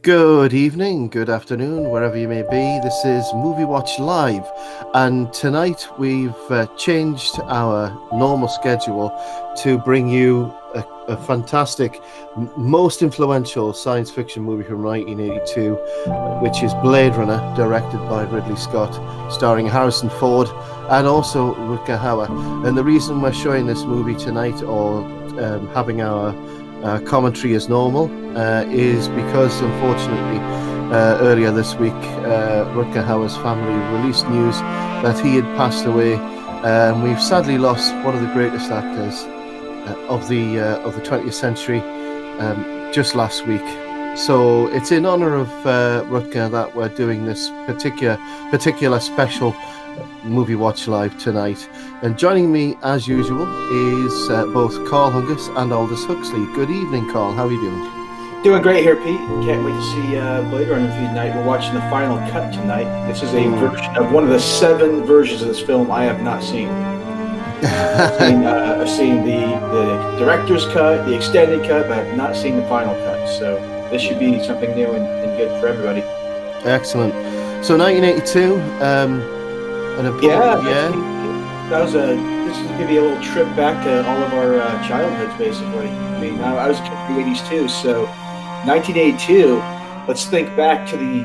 Good evening, good afternoon, wherever you may be. This is Movie Watch Live, and tonight we've changed our normal schedule to bring you a fantastic, most influential science fiction movie from 1982, which is Blade Runner, directed by Ridley Scott, starring Harrison Ford and also Rutger Hauer. And the reason we're showing this movie tonight, or having our commentary as normal, is because unfortunately earlier this week Rutger Hauer's family released news that he had passed away. We've sadly lost one of the greatest actors of the 20th century just last week. So it's in honor of Rutger that we're doing this particular special Movie Watch Live tonight. And joining me, as usual, is both Carl Hungus and Aldous Huxley. Good evening, Carl. How are you doing? Doing great here, Pete. Can't wait to see Blade Runner with you tonight. We're watching the final cut tonight. This is a version of one of the 7 versions of this film I have not seen. I've seen the director's cut, the extended cut, but I have not seen the final cut. So this should be something new and good for everybody. Excellent. So 1982, an important year. This is going to be a little trip back to all of our childhoods, basically. I mean, I was a kid in the 80s too, so 1982, let's think back to the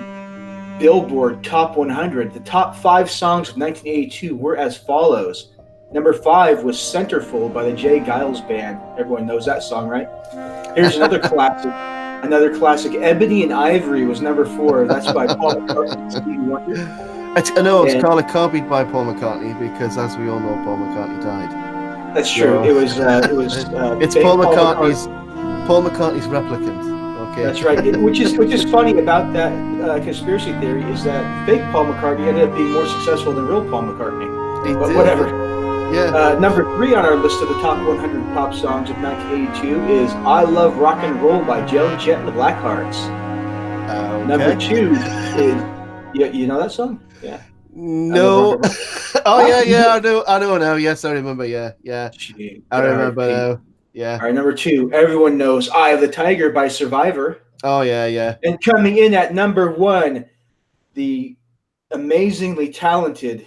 Billboard Top 100. The top 5 songs of 1982 were as follows. Number 5 was Centerfold by the Jay Giles Band. Everyone knows that song, right? Here's another classic. Ebony and Ivory was number 4. That's by Paul McCartney and Stevie Wonder. It's copied by Paul McCartney because, as we all know, Paul McCartney died. That's true. So, it was. It's Paul McCartney's replicant. Okay. That's right. Which is funny about that conspiracy theory is that fake Paul McCartney ended up being more successful than real Paul McCartney. But whatever. Yeah. Number 3 on our list of the top 100 pop songs of 1982 is "I Love Rock and Roll" by Joan Jett and the Blackhearts. Okay. Number 2 is. You know that song? Yeah. No. Oh yeah. I know now. Yes, I remember. Yeah. I remember now. Yeah. All right, number 2. Everyone knows "Eye of the Tiger" by Survivor. Oh yeah. And coming in at number 1, the amazingly talented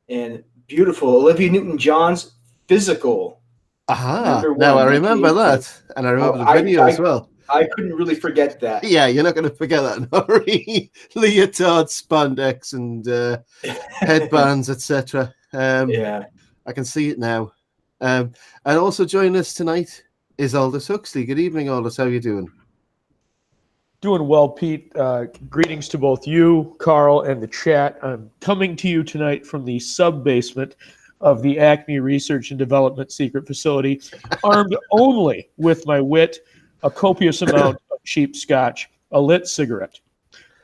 and beautiful Olivia Newton-John's "Physical." Aha. Now I remember that, and I remember the video as well. I couldn't really forget that. Yeah, you're not going to forget that, Nori. Leotard, spandex, and headbands, etc. Yeah. I can see it now. And also joining us tonight is Aldous Huxley. Good evening, Aldous. How are you doing? Doing well, Pete. Greetings to both you, Carl, and the chat. I'm coming to you tonight from the sub-basement of the Acme Research and Development Secret Facility, armed only with my wit, a copious amount of cheap scotch, a lit cigarette.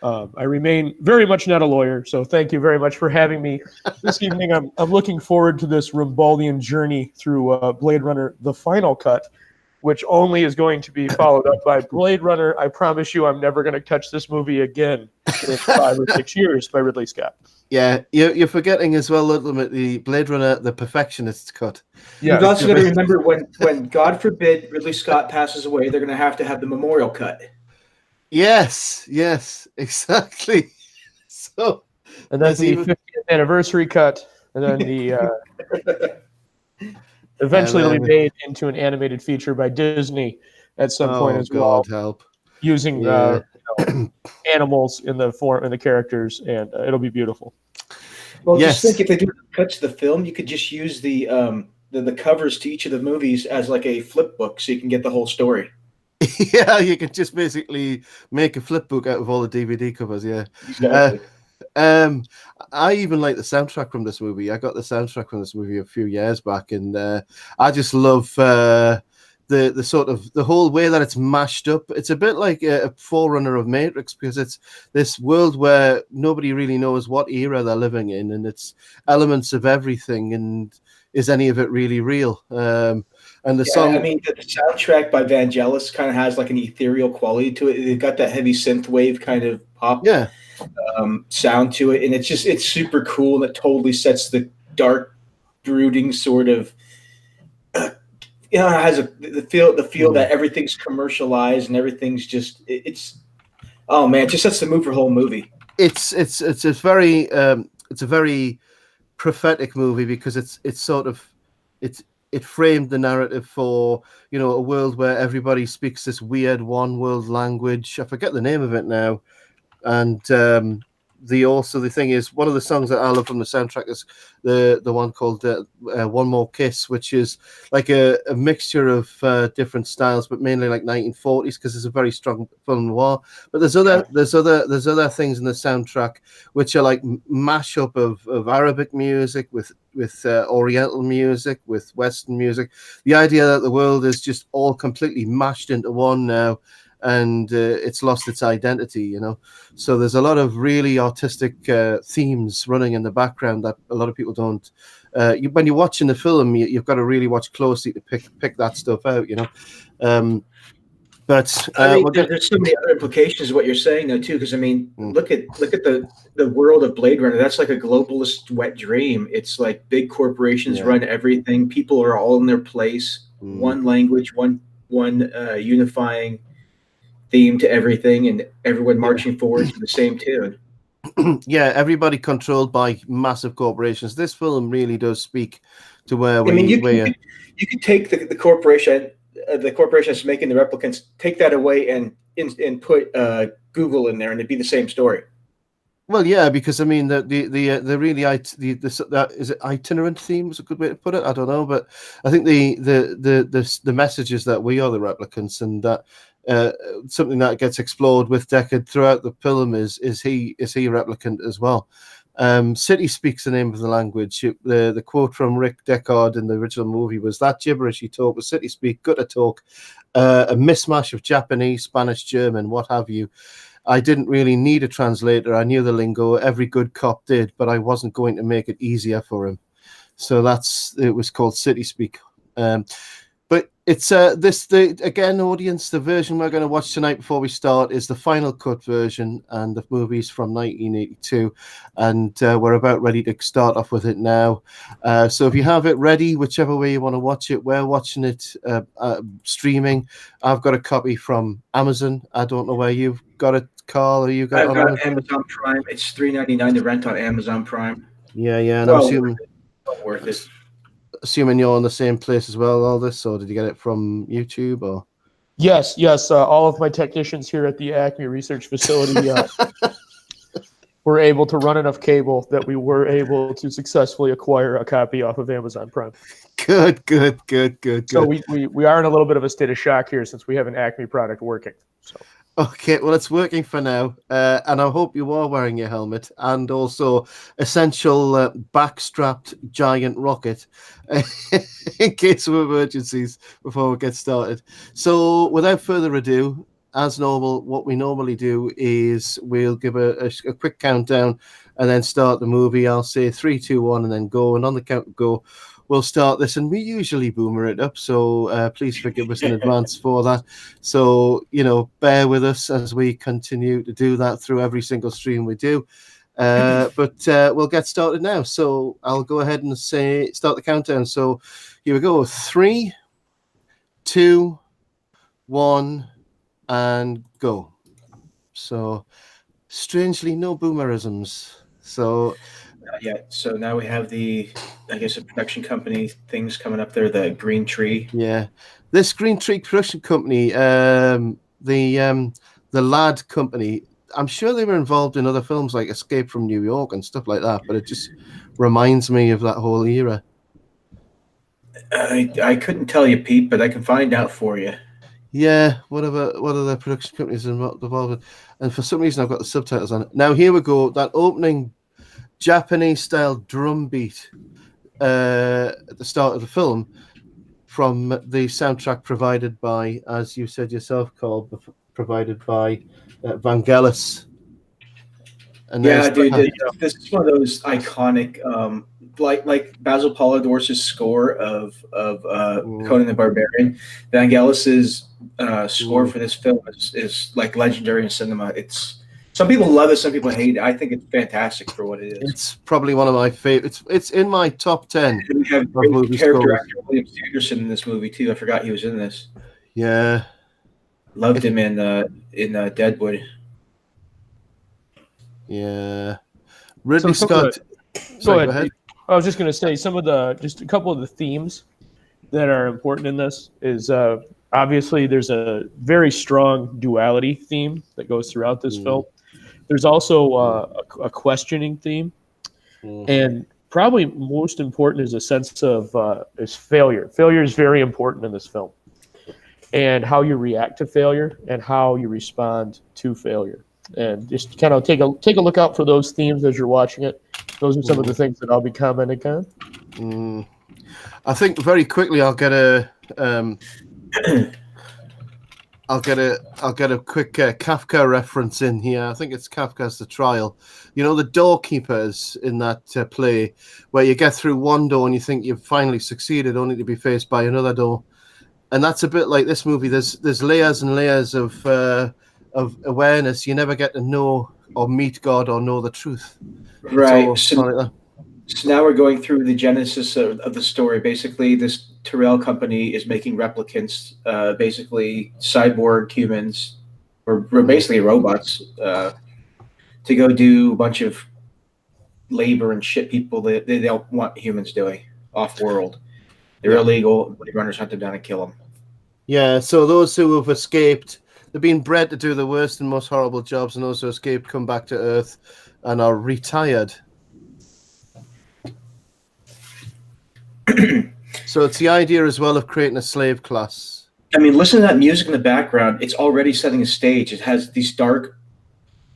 I remain very much not a lawyer, so thank you very much for having me this evening. I'm looking forward to this Rimbaldian journey through Blade Runner, the final cut, which only is going to be followed up by Blade Runner. I promise you I'm never going to touch this movie again in 5 or 6 years by Ridley Scott. Yeah, you're forgetting as well, ultimately, Blade Runner, the perfectionist cut. Yeah, you've also got to remember when, God forbid, Ridley Scott passes away, they're going to have the memorial cut. Yes, exactly. So, and then the 50th anniversary cut, and then the eventually it'll be made into an animated feature by Disney at some point as well. God help. Using animals in the characters, and it'll be beautiful. Well, just think, if they do cuts to the film, you could just use the covers to each of the movies as like a flip book, so you can get the whole story. Yeah, you can just basically make a flip book out of all the DVD covers. Yeah, exactly. I even like the soundtrack from this movie. I got the soundtrack from this movie a few years back, and I just love the sort of the whole way that it's mashed up. It's a bit like a forerunner of Matrix, because it's this world where nobody really knows what era they're living in, and it's elements of everything. And is any of it really real? And the song, I mean, the soundtrack by Vangelis kind of has like an ethereal quality to it. They've got that heavy synth wave kind of pop sound to it, and it's super cool, and it totally sets the dark, brooding sort of. It has the feel that everything's commercialized and everything's just it's Oh man, it just sets the mood for the whole movie. It's a very prophetic movie because it's sort of it framed the narrative for a world where everybody speaks this weird one world language. I forget the name of it now, and the thing is, one of the songs that I love from the soundtrack is the one called "One More Kiss," which is like a mixture of different styles, but mainly like 1940s because it's a very strong film noir. But there's other things in the soundtrack which are like mashup of Arabic music with Oriental music with Western music. The idea that the world is just all completely mashed into one now, and it's lost its identity, So there's a lot of really artistic themes running in the background that a lot of people don't. When you're watching the film, you've got to really watch closely to pick that stuff out, But I mean, there's so many other implications of what you're saying, though, too. Because I mean, look at the world of Blade Runner. That's like a globalist wet dream. It's like big corporations run everything. People are all in their place. One language, one unifying theme to everything, and everyone marching forward to the same tune. Yeah, everybody controlled by massive corporations. This film really does speak to where we. I mean, you could take the corporation that's making the replicants, take that away and put Google in there, and it'd be the same story. Well, yeah, because I mean the really is it itinerant theme is a good way to put it. I don't know, but I think the message is that we are the replicants, and that something that gets explored with Deckard throughout the film is he a replicant as well. City speaks the name of the language. The quote from Rick Deckard in the original movie was, "That gibberishy talk was city speak, gutter talk, a mismatch of Japanese, Spanish, German, what have you. I didn't really need a translator. I knew the lingo. Every good cop did, but I wasn't going to make it easier for him." So it was called City Speak. But it's again, audience, the version we're going to watch tonight before we start is the final cut version, and the movie's from 1982, and we're about ready to start off with it now. So if you have it ready, whichever way you want to watch it, we're watching it streaming. I've got a copy from Amazon. I don't know where you've got it, Carl. Or you got I've it got Amazon Prime. It's $3.99 to rent on Amazon Prime. Yeah, and well, I'm assuming worth it. Assuming you're in the same place as well, all this, or did you get it from YouTube or? Yes. All of my technicians here at the Acme Research Facility were able to run enough cable that we were able to successfully acquire a copy off of Amazon Prime. Good. So we are in a little bit of a state of shock here since we have an Acme product working. So. Okay, well, it's working for now, and I hope you are wearing your helmet and also essential backstrapped giant rocket in case of emergencies before we get started. So without further ado, as normal, what we normally do is we'll give a quick countdown and then start the movie. I'll say 3, 2, 1, and then go, and on the count of go, we'll start this, and we usually boomer it up, so please forgive us in advance for that. So, bear with us as we continue to do that through every single stream we do. But we'll get started now. So I'll go ahead and start the countdown. So here we go. 3, 2, 1, and go. So strangely, no boomerisms. So so now we have the production company things coming up there, the Green Tree. Yeah, this Green Tree production company, the Lad company, I'm sure they were involved in other films like Escape from New York and stuff like that, but it just reminds me of that whole era. I couldn't tell you, Pete, but I can find out for you. Yeah, what other production companies involved in? And for some reason I've got the subtitles on it. Now here we go, that opening Japanese-style drum beat at the start of the film from the soundtrack provided by, as you said yourself, Carl, provided by Vangelis. And yeah, dude, this is one of those iconic, like Basil Polidor's score of Conan the Barbarian. Vangelis's score for this film is like legendary in cinema. Some people love it, some people hate it. I think it's fantastic for what it is. It's probably one of my favorites. It's in my top 10. And we have great character actor William Sanderson in this movie too. I forgot he was in this. Yeah, loved him in Deadwood. Yeah. Ridley So some of Scott. Go Sorry, ahead. go ahead. I was just going to say just a couple of the themes that are important in this is obviously there's a very strong duality theme that goes throughout this film. There's also a questioning theme, and probably most important is a sense of is failure. Failure is very important in this film, and how you react to failure and how you respond to failure. And just kind of take a look out for those themes as you're watching it. Those are some of the things that I'll be commenting on. I think very quickly I'll get a quick Kafka reference in here. I think it's Kafka's The Trial. You know, the doorkeepers in that play, where you get through one door and you think you've finally succeeded, only to be faced by another door. And that's a bit like this movie. There's layers and layers of awareness. You never get to know or meet God or know the truth. Right. So now we're going through the genesis of the story. Basically, this Tyrell company is making replicants, basically cyborg humans, or basically robots, to go do a bunch of labor and shit people that they don't want humans doing off-world. They're illegal. Blade runners hunt them down and kill them. Yeah, so those who have escaped, they've been bred to do the worst and most horrible jobs, and those who escaped come back to Earth and are retired. So it's the idea as well of creating a slave class. I mean, listen to that music in the background. It's already setting a stage. It has these dark...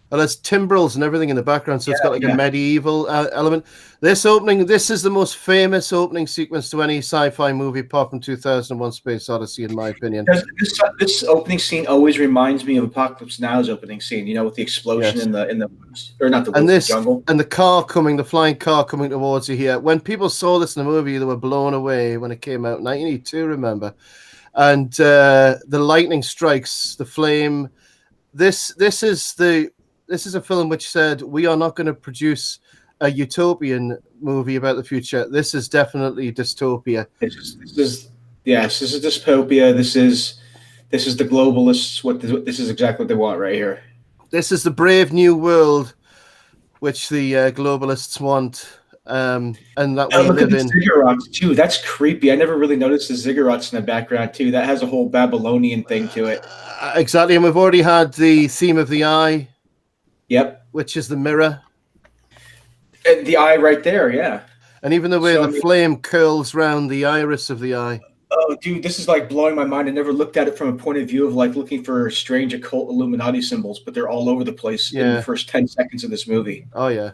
Well, there's timbrels and everything in the background, so it's got like a medieval element. This is the most famous opening sequence to any sci-fi movie apart from 2001: Space Odyssey, in my opinion. This opening scene always reminds me of Apocalypse Now's opening scene. You know, with the explosion in the or not the woods, the jungle, and the flying car coming towards you here. When people saw this in the movie, they were blown away when it came out, 1982. Remember, and the lightning strikes, the flame. This is a film which said we are not going to produce a utopian movie about the future. This is definitely dystopia. This is dystopia. This is the globalists. This is exactly what they want right here. This is the brave new world which the globalists want, and that we look live at the ziggurats too. That's creepy. I never really noticed the ziggurats in the background too. That has a whole Babylonian thing to it. Exactly, and we've already had the theme of the eye. Yep. Which is the mirror. And the eye right there, yeah. And even the way the flame curls round the iris of the eye. Oh, dude, this is like blowing my mind. I never looked at it from a point of view of like looking for strange occult Illuminati symbols, but they're all over the place in the first 10 seconds of this movie. Oh, yeah.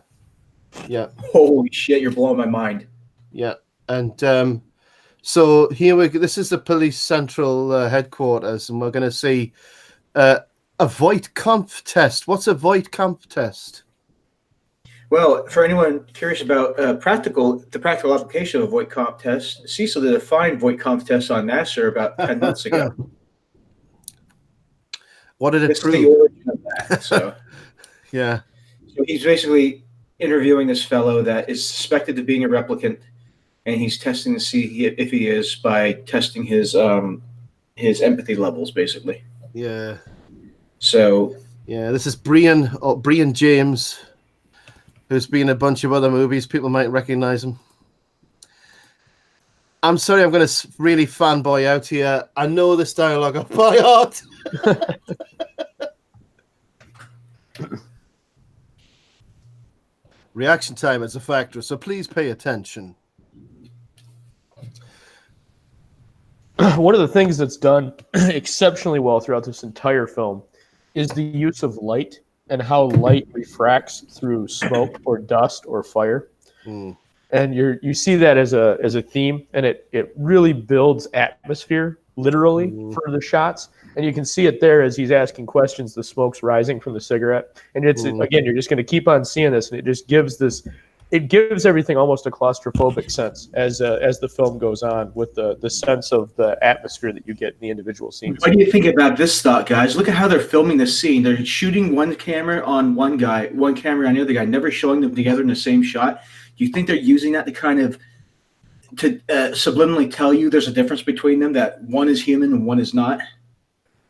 Yeah. Holy shit, you're blowing my mind. Yeah. And so here this is the police central headquarters, and we're going to see... a Voight-Kampff test. What's a Voight-Kampff test? Well, for anyone curious about the practical application of a Voight-Kampff test, Cecil did a fine Voight-Kampff test on NASA about 10 months ago. What did it prove? This is the origin of that. So, yeah. So he's basically interviewing this fellow that is suspected of being a replicant, and he's testing to see if he is by testing his empathy levels, basically. Yeah. So yeah, this is Brian James, who's been in a bunch of other movies. People might recognize him. I'm sorry, I'm going to really fanboy out here. I know this dialogue off by heart. Reaction time is a factor, so please pay attention. One of the things that's done exceptionally well throughout this entire film is the use of light and how light refracts through smoke or dust or fire. And you see that as a theme, and it really builds atmosphere literally for the shots. And you can see it there as he's asking questions, the smoke's rising from the cigarette. And it's again, you're just going to keep on seeing this, and it just gives everything almost a claustrophobic sense as the film goes on, with the sense of the atmosphere that you get in the individual scenes. What do you think about this thought, guys? Look at how they're filming this scene. They're shooting one camera on one guy, one camera on the other guy, never showing them together in the same shot. Do you think they're using that to kind of subliminally tell you there's a difference between them, that one is human and one is not?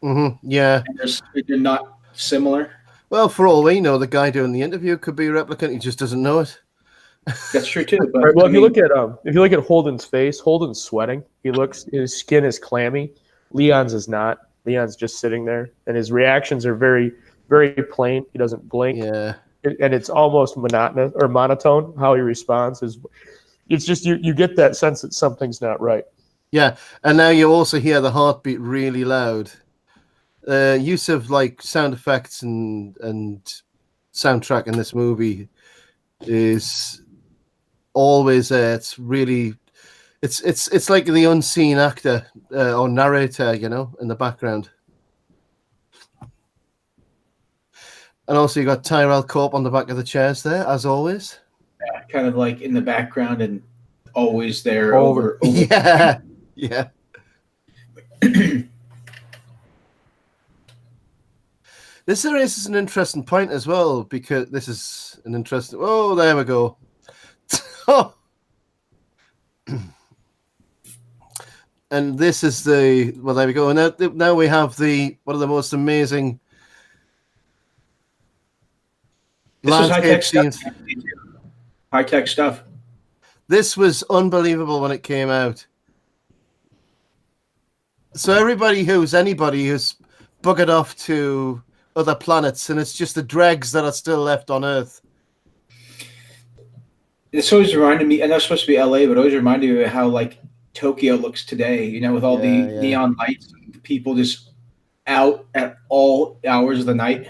Yeah. And they're not similar? Well, for all we know, the guy doing the interview could be a replicant. He just doesn't know it. That's true too. But Right. Well, I if you mean, look at Holden's face, Holden's sweating. His skin is clammy. Leon's is not. Leon's just sitting there, and his reactions are very, very plain. He doesn't blink, Yeah. and it's almost monotonous or monotone how he responds. It's just you get that sense that something's not right. Yeah. And now you also hear the heartbeat really loud. Use of like sound effects and soundtrack in this movie is always it's really it's like the unseen actor or narrator, you know, in the background. And also you got Tyrell Corp on the back of the chairs there, as always. kind of like in the background and always there over. Yeah. Yeah. This raises an interesting point as well, because this is an interesting. Oh, there we go. Oh. And this is the. Well, there we go. And now we have one of the most amazing landscape scenes. High-tech stuff. This was unbelievable when it came out. So anybody who's buggered off to other planets, and it's just the dregs that are still left on Earth. This always reminded me, and that's supposed to be LA, but it always reminded me of how like Tokyo looks today, you know, with all the neon lights, and people just out at all hours of the night.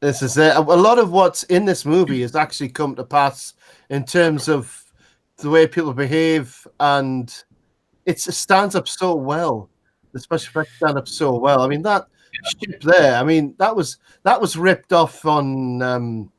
This is it. A lot of what's in this movie has actually come to pass in terms of the way people behave, and it stands up so well. The special effects stand up so well. I mean, that ship there, I mean, that was ripped off on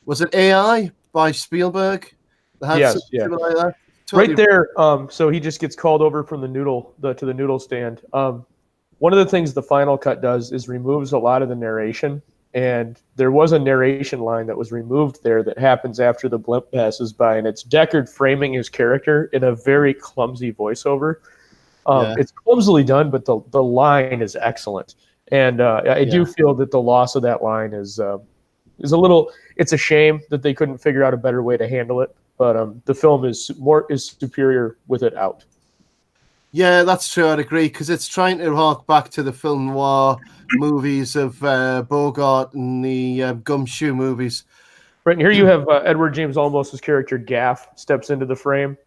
was it AI by Spielberg? Yes, yeah. Like that. Totally. Right there, so he just gets called over from to the noodle stand. One of the things the final cut does is removes a lot of the narration, and there was a narration line that was removed there that happens after the blimp passes by, and it's Deckard framing his character in a very clumsy voiceover. It's clumsily done, but the line is excellent, and I do feel that the loss of that line is a little. It's a shame that they couldn't figure out a better way to handle it. But the film is superior with it out. Yeah, that's true. I'd agree, because it's trying to hark back to the film noir movies of Bogart and the Gumshoe movies. Right, and here you have Edward James Olmos's character Gaff steps into the frame,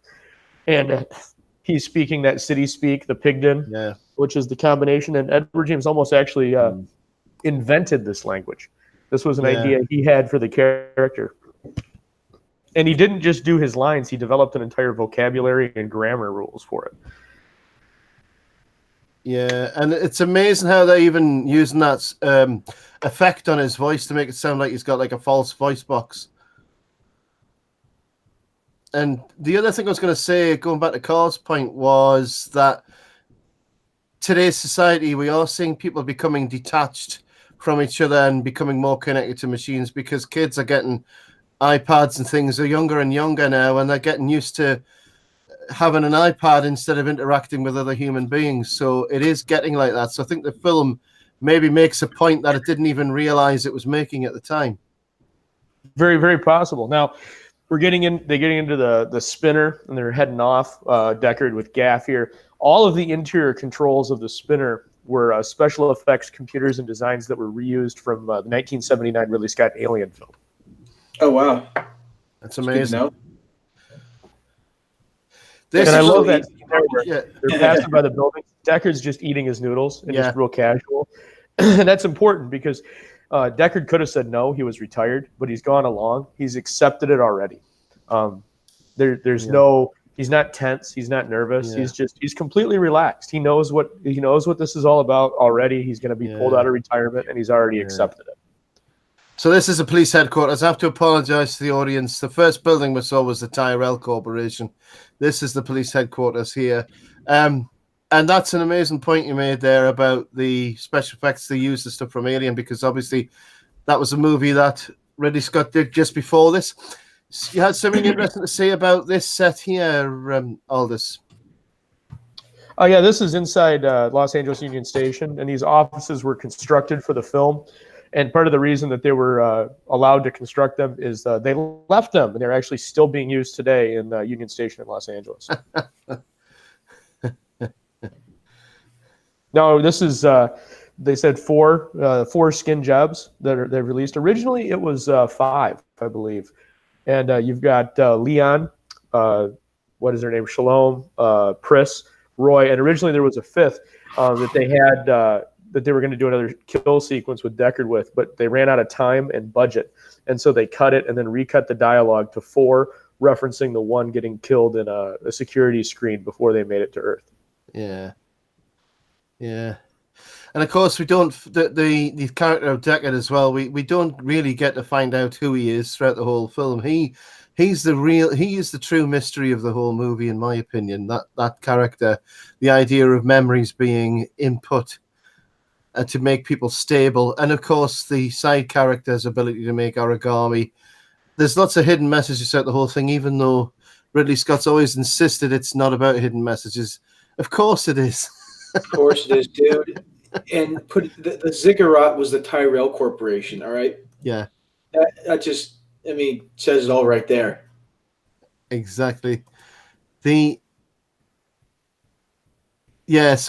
and he's speaking that city speak, the Pigden, which is the combination. And Edward James Olmos actually invented this language. This was an idea he had for the character. And he didn't just do his lines, he developed an entire vocabulary and grammar rules for it. Yeah, and it's amazing how they're even using that effect on his voice to make it sound like he's got like a false voice box. And the other thing I was going to say, going back to Carl's point, was that today's society, we are seeing people becoming detached from each other and becoming more connected to machines, because kids are getting iPads and things are younger and younger now, and they're getting used to having an iPad instead of interacting with other human beings. So it is getting like that. So I think the film maybe makes a point that it didn't even realize it was making at the time. Very, very possible. Now they're getting into the spinner, and they're heading off, Deckard with Gaff here. All of the interior controls of the spinner were special effects computers and designs that were reused from the 1979 Ridley Scott Alien film. Oh, wow. That's amazing. And I love that they're passing by the building. Deckard's just eating his noodles and just real casual. And that's important, because Deckard could have said no, he was retired, but he's gone along. He's accepted it already. He's not tense, he's not nervous. He's completely relaxed. He knows what this is all about already. He's going to be pulled out of retirement, and he's already accepted it. So this is a police headquarters. I have to apologize to the audience. The first building we saw was the Tyrell Corporation. This is the police headquarters here. And that's an amazing point you made there about the special effects they used the stuff from Alien, because obviously that was a movie that Ridley Scott did just before this. You had something interesting to say about this set here, Aldous. Oh, yeah, this is inside Los Angeles Union Station, and these offices were constructed for the film. And part of the reason that they were allowed to construct them is they left them, and they're actually still being used today in Union Station in Los Angeles. No, this is, they said four skin jobs that they've released. Originally, it was 5, I believe. And you've got Leon, what is their name? Shalom, Pris, Roy, and originally there was a 5th that they had that they were going to do another kill sequence with Deckard with, but they ran out of time and budget, and so they cut it and then recut the dialogue to 4, referencing the one getting killed in a security screen before they made it to Earth. Yeah, yeah. And of course, we don't the character of Deckard as well. We don't really get to find out who he is throughout the whole film. He is the true mystery of the whole movie, in my opinion. That character, the idea of memories being input to make people stable, and of course the side character's ability to make origami. There's lots of hidden messages throughout the whole thing, even though Ridley Scott's always insisted it's not about hidden messages. Of course it is. Of course it is, dude. And put the ziggurat was the Tyrell Corporation. All right. Yeah. That just, I mean, says it all right there. Exactly. So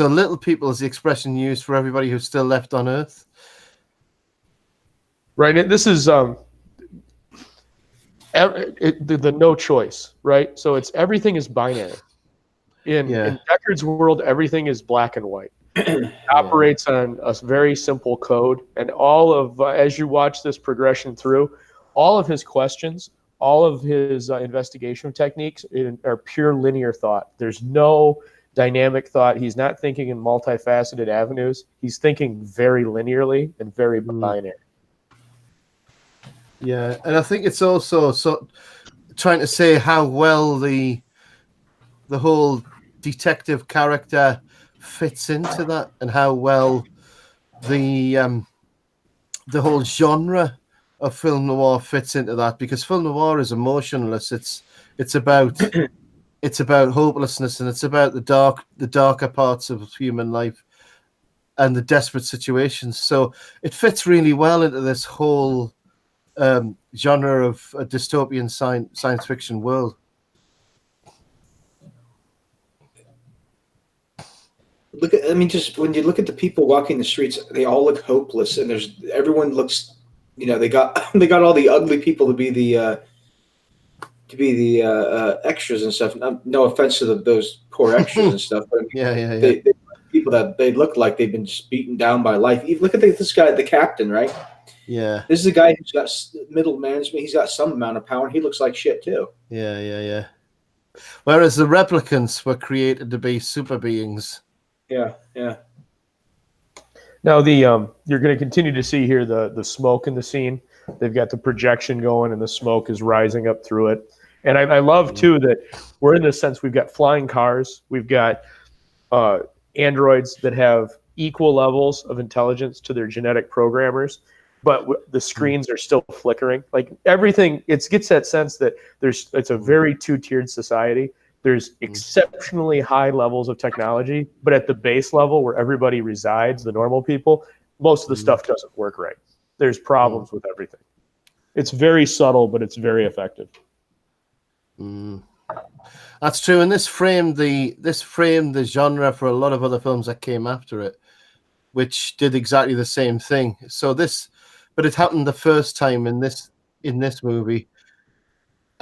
little people is the expression used for everybody who's still left on Earth. Right. And this is the no choice, right? So it's everything is binary. In Deckard's world, everything is black and white. It operates on a very simple code, and all of as you watch this progression through, all of his questions, all of his investigation techniques are pure linear thought. There's no dynamic thought. He's not thinking in multifaceted avenues. He's thinking very linearly and very binary. Yeah, and I think it's also trying to say how well the whole detective character fits into that, and how well the whole genre of film noir fits into that, because film noir is emotionless. It's about hopelessness, and it's about the darker parts of human life and the desperate situations. So it fits really well into this whole genre of a dystopian science fiction world. Just when you look at the people walking the streets, they all look hopeless, and everyone looks, they got all the ugly people to be the extras and stuff. No offense to those poor extras and stuff, but they people that they look like they've been just beaten down by life. Even look at this guy, the captain, right? Yeah, this is a guy who's got middle management. He's got some amount of power, and he looks like shit too. Yeah. Whereas the replicants were created to be super beings. Yeah. Now you're going to continue to see here the smoke in the scene. They've got the projection going, and the smoke is rising up through it. And I love too that we're in this sense. We've got flying cars. We've got androids that have equal levels of intelligence to their genetic programmers, but the screens are still flickering. Like everything, it gets that sense that it's a very 2-tiered society. There's exceptionally high levels of technology, but at the base level where everybody resides, the normal people, most of the stuff doesn't work right. There's problems with everything. It's very subtle, but it's very effective. That's true, and this framed the genre for a lot of other films that came after it, which did exactly the same thing. But it happened the first time in this movie.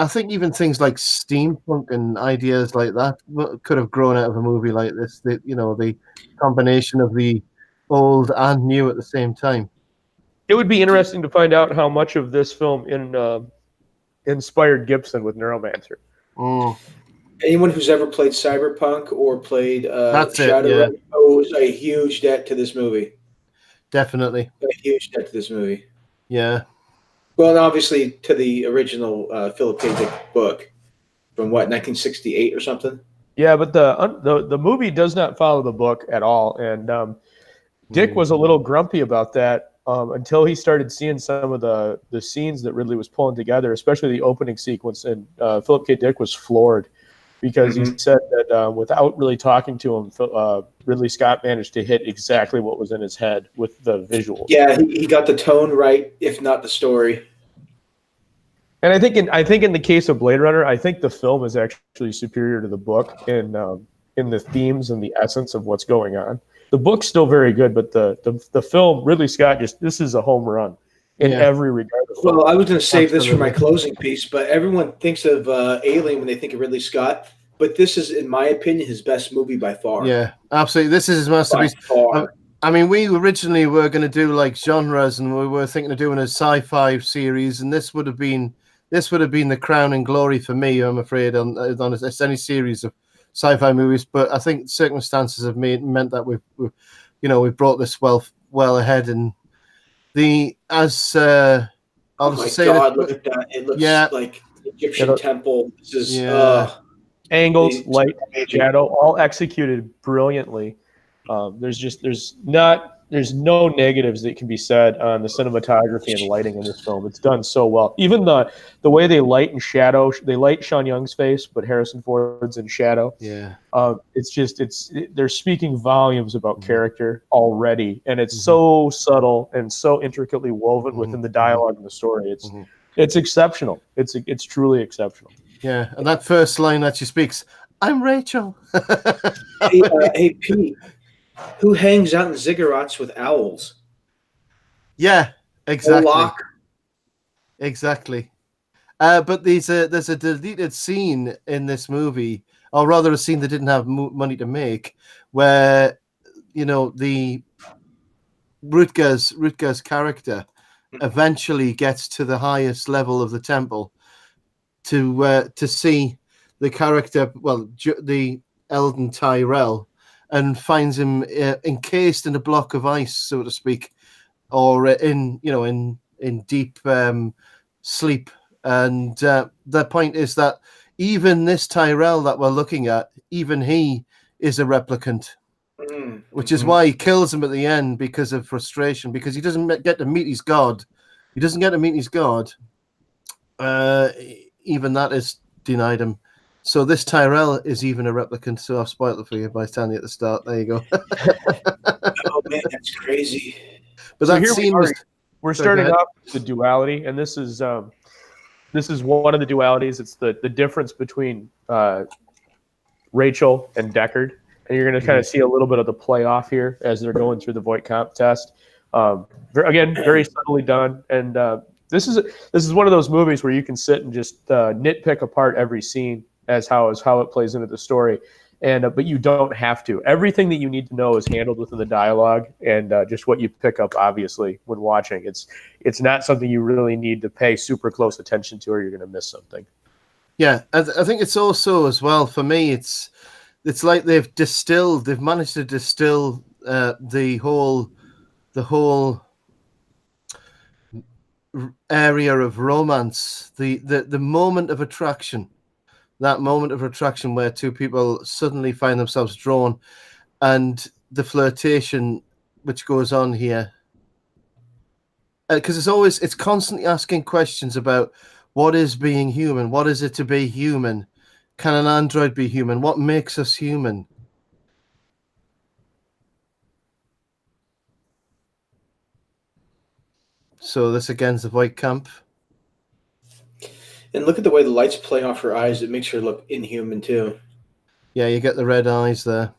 I think even things like steampunk and ideas like that could have grown out of a movie like this. The combination of the old and new at the same time. It would be interesting to find out how much of this film inspired Gibson with Neuromancer. Anyone who's ever played Cyberpunk or played Shadowrun owes a huge debt to this movie. Definitely. A huge debt to this movie. Yeah. Well, and obviously to the original Philip K. Dick book from 1968 or something. Yeah, but the movie does not follow the book at all, and Dick was a little grumpy about that until he started seeing some of the scenes that Ridley was pulling together, especially the opening sequence, and Philip K. Dick was floored. because he said that without really talking to him, Ridley Scott managed to hit exactly what was in his head with the visuals. Yeah, he got the tone right, if not the story. And I think in the case of Blade Runner, I think the film is actually superior to the book in the themes and the essence of what's going on. The book's still very good, but the film, Ridley Scott, this is a home run in every regard. Well, I was going to save this for my closing piece, but everyone thinks of Alien when they think of Ridley Scott, but this is, in my opinion, his best movie by far. Yeah, absolutely. This is his masterpiece. I mean, we originally were going to do like genres, and we were thinking of doing a sci-fi series, and this would have been the crown and glory for me, I'm afraid, on any series of sci-fi movies. But I think circumstances have meant that we've brought this well ahead. And oh my God, look at that! It looks like Egyptian temple. This is angles, light, shadow, all executed brilliantly. There's no negatives that can be said on the cinematography and lighting in this film. It's done so well. Even the way they light and shadow, they light Sean Young's face, but Harrison Ford's in shadow. Yeah. They're speaking volumes about character already, and it's so subtle and so intricately woven within the dialogue and the story. It's exceptional. It's truly exceptional. Yeah, and that first line that she speaks, "I'm Rachel." Hey, Pete. Who hangs out in ziggurats with owls? Yeah, exactly. Exactly. But there's a deleted scene in this movie, or rather a scene that didn't have money to make, where the Rutger's character eventually gets to the highest level of the temple to see the character, the Eldon Tyrell, and finds him encased in a block of ice, so to speak, or in deep sleep. And the point is that even this Tyrell that we're looking at, even he is a replicant, which is why he kills him at the end, because of frustration, because he doesn't get to meet his god. He doesn't get to meet his god. Even that is denied him. So this Tyrell is even a replicant. So I've spoiled it for you by telling you at the start. There you go. Oh man, that's crazy. But so that scene we're starting off with the duality, and this is one of the dualities. It's the difference between Rachel and Deckard, and you're going to kind of see a little bit of the play off here as they're going through the Voight-Kampff test. Again, very subtly done, and this is one of those movies where you can sit and just nitpick apart every scene as how it plays into the story, but you don't have to. Everything that you need to know is handled within the dialogue, and just what you pick up, obviously, when watching. It's not something you really need to pay super close attention to, or you're going to miss something. Yeah, I think it's also, as well, for me, it's like they've managed to distill the whole area of romance, the moment of attraction. That moment of attraction where two people suddenly find themselves drawn, and the flirtation which goes on here. Because it's constantly asking questions about what is being human, what is it to be human, can an android be human, what makes us human. So this again is the Voight-Kampff. And look at the way the lights play off her eyes. It makes her look inhuman, too. Yeah, you get the red eyes there.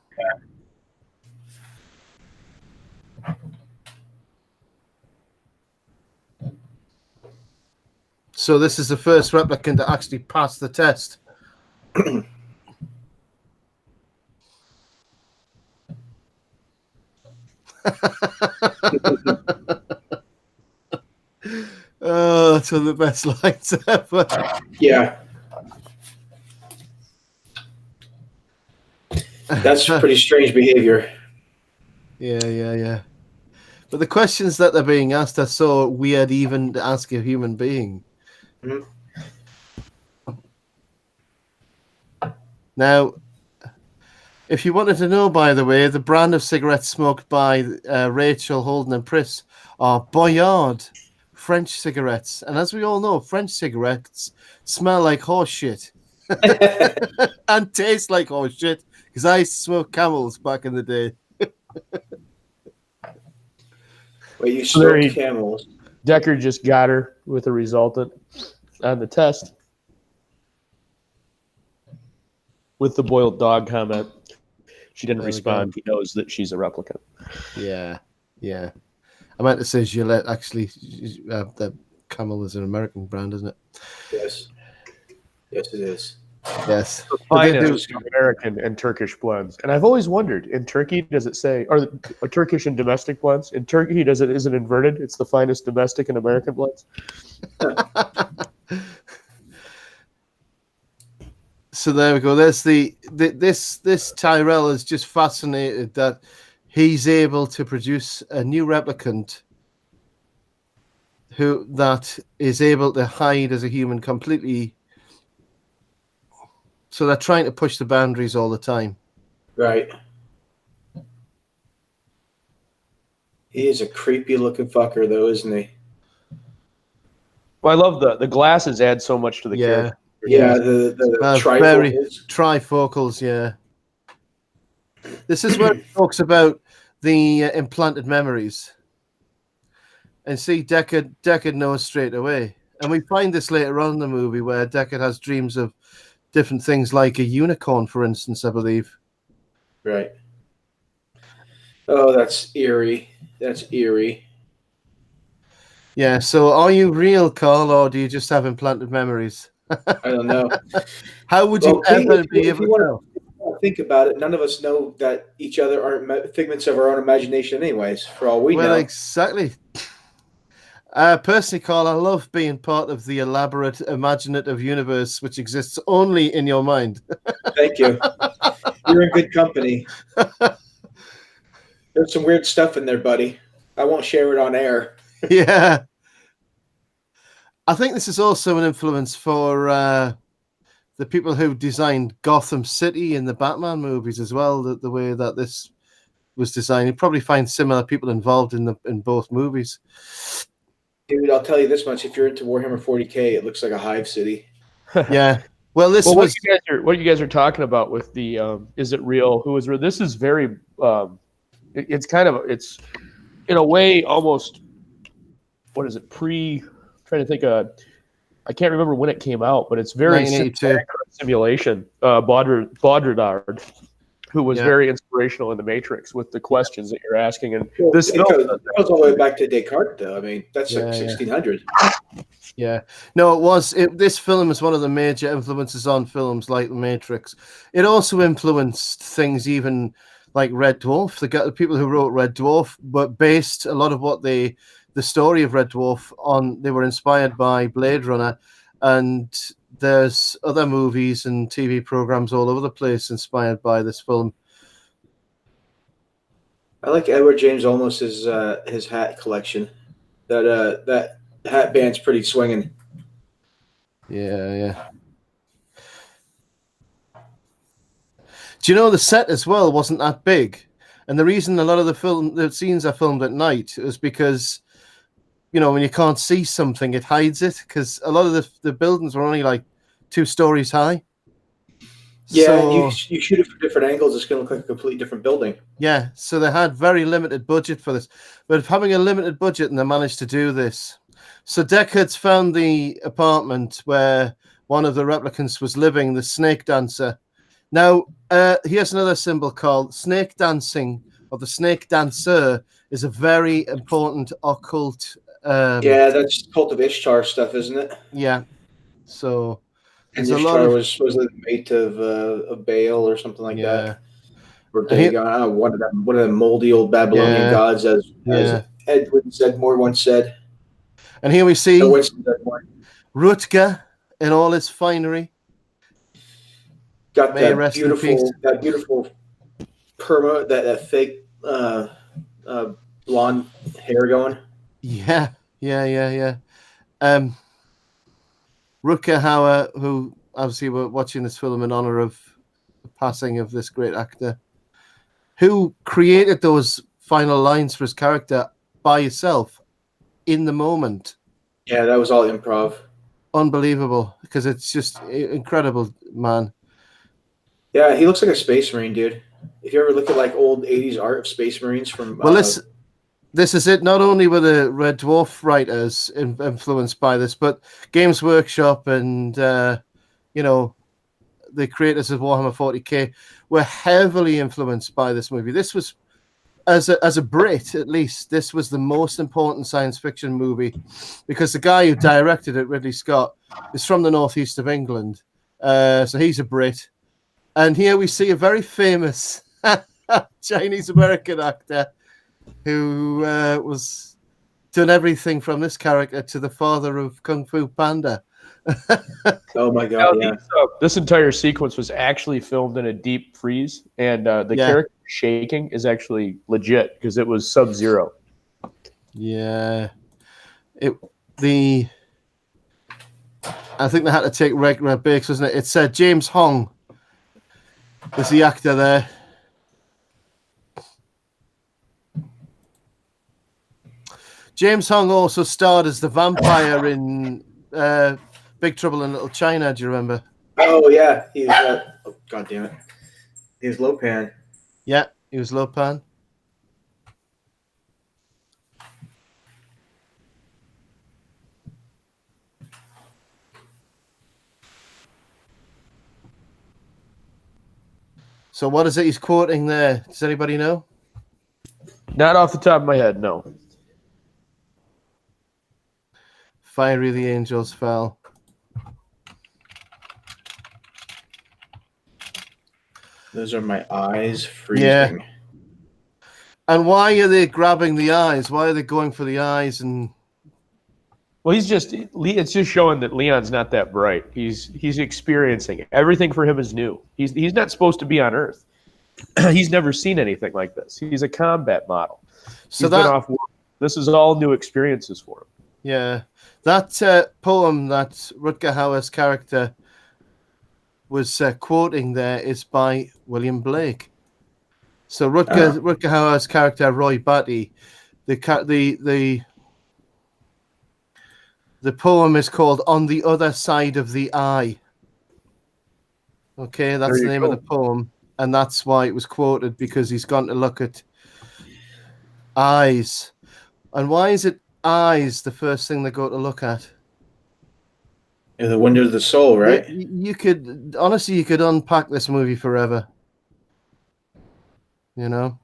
So this is the first replicant to actually pass the test. Oh, it's one of the best lines ever. Yeah. That's pretty strange behavior. Yeah. But the questions that they're being asked are so weird, even to ask a human being. Now, if you wanted to know, by the way, the brand of cigarettes smoked by Rachel, Holden, and Pris are Boyard French cigarettes. And as we all know, French cigarettes smell like horse shit. and taste like oh shit. Because I smoked Camels back in the day. Wait, you So there smoked he- Camels? Deckard just got her with a resultant on the test with the boiled dog comment. She didn't There we respond. He knows that she's a replicant. Yeah, yeah. I meant to say Gillette. Actually, the Camel is an American brand, isn't it? Yes. Yes, it is. Yes. The But they do. finest American and Turkish blends. And I've always wondered, in Turkey, does it say, or Turkish and domestic blends? In Turkey, is it inverted? It's the finest domestic and American blends? So there we go. There's this Tyrell is just fascinated that he's able to produce a new replicant that is able to hide as a human completely. So they're trying to push the boundaries all the time. Right. He is a creepy looking fucker, though, isn't he? Well, I love the glasses add so much to the character. Yeah, the Very trifocals. trifocals, yeah. This is where it talks about the implanted memories. And see, Deckard knows straight away. And we find this later on in the movie where Deckard has dreams of different things like a unicorn, for instance, I believe. Right. Oh, that's eerie. That's eerie. Yeah, so are you real, Carl, or do you just have implanted memories? I don't know. How would you ever be able to tell? Think about it. None of us know that each other aren't figments of our own imagination anyways, for all we know. Exactly. Personally, Carl, I love being part of the elaborate, imaginative universe which exists only in your mind. Thank you. You're in good company. There's some weird stuff in there, buddy. I won't share it on air. Yeah. I think this is also an influence for the people who designed Gotham City in the Batman movies as well, the way that this was designed. You probably find similar people involved in both movies. Dude, I'll tell you this much. If you're into Warhammer 40K, it looks like a hive city. Yeah. Well, what you guys are talking about with the is it real? Who is real? This is very it's in a way almost, what is it, trying to think I can't remember when it came out, but it's very simulation. Baudrillard, who was very inspirational in The Matrix with the questions that you're asking. And this film goes all the way back to Descartes, though. I mean, that's like 1600. Yeah. No, it was. This film is one of the major influences on films like The Matrix. It also influenced things even like Red Dwarf. The people who wrote Red Dwarf but based a lot of what the story of Red Dwarf on. They were inspired by Blade Runner, and there's other movies and TV programs all over the place inspired by this film. I like Edward James Olmos's his hat collection. That hat band's pretty swinging. Yeah. Do you know the set as well wasn't that big? And the reason a lot of the scenes are filmed at night is because, you know, when you can't see something, it hides it, because a lot of the buildings were only like 2 stories high. Yeah, so, you shoot it from different angles, it's going to look like a completely different building. Yeah, so they had very limited budget for this. But having a limited budget, and they managed to do this. So Deckard's found the apartment where one of the replicants was living, the snake dancer. Now, here's another symbol called snake dancing, or the snake dancer, is a very important occult. Yeah, that's Cult of Ishtar stuff, isn't it? Yeah. So and Ishtar was the mate of Baal or something like that, or Dagon. One of the moldy old Babylonian gods, as Edwin Zedmore once said. And here we see Rutger in all his finery. Got that beautiful perma, that fake blonde hair going. Yeah. Rutger Hauer, who obviously we're watching this film in honor of the passing of this great actor, who created those final lines for his character by himself in the moment. Yeah, that was all improv. unbelievable because it's just incredible, man. Yeah, he looks like a space marine, dude. If you ever look at like old '80s art of space marines from, Well, this is it. Not only were the Red Dwarf writers influenced by this, but Games Workshop and you know, the creators of Warhammer 40k were heavily influenced by this movie. This was, as a Brit at least, this was the most important science fiction movie because the guy who directed it, Ridley Scott, is from the northeast of England, so he's a Brit. And here we see a very famous Chinese American actor who was done everything from this character to the father of Kung Fu Panda. Oh my god! Yeah. This entire sequence was actually filmed in a deep freeze, and the character shaking is actually legit because it was Sub-Zero. Yeah, I think they had to take regular breaks, wasn't it? It said James Hong is the actor there. James Hong also starred as the vampire in Big Trouble in Little China. Do you remember? Oh yeah, he's oh god damn it, he was Lopan. Yeah, he was Lopan. So what is it he's quoting there? Does anybody know? Not off the top of my head, no. Fiery the angels fell. Those are my eyes freezing. Yeah. And why are they grabbing the eyes? Why are they going for the eyes? And well, it's just showing that Leon's not that bright. He's experiencing it. Everything for him is new. He's not supposed to be on Earth. He's never seen anything like this. He's a combat model. So he's been off work. This is all new experiences for him. Yeah, that poem that Rutger Hauer's character was quoting there is by William Blake. So Rutger Hauer's character Roy Batty, the poem is called "On the Other Side of the Eye." Okay, that's the name of the poem, and that's why it was quoted, because he's gone to look at eyes. And why is it eyes the first thing they go to look at? The window of the soul, right? You could honestly, unpack this movie forever. You know.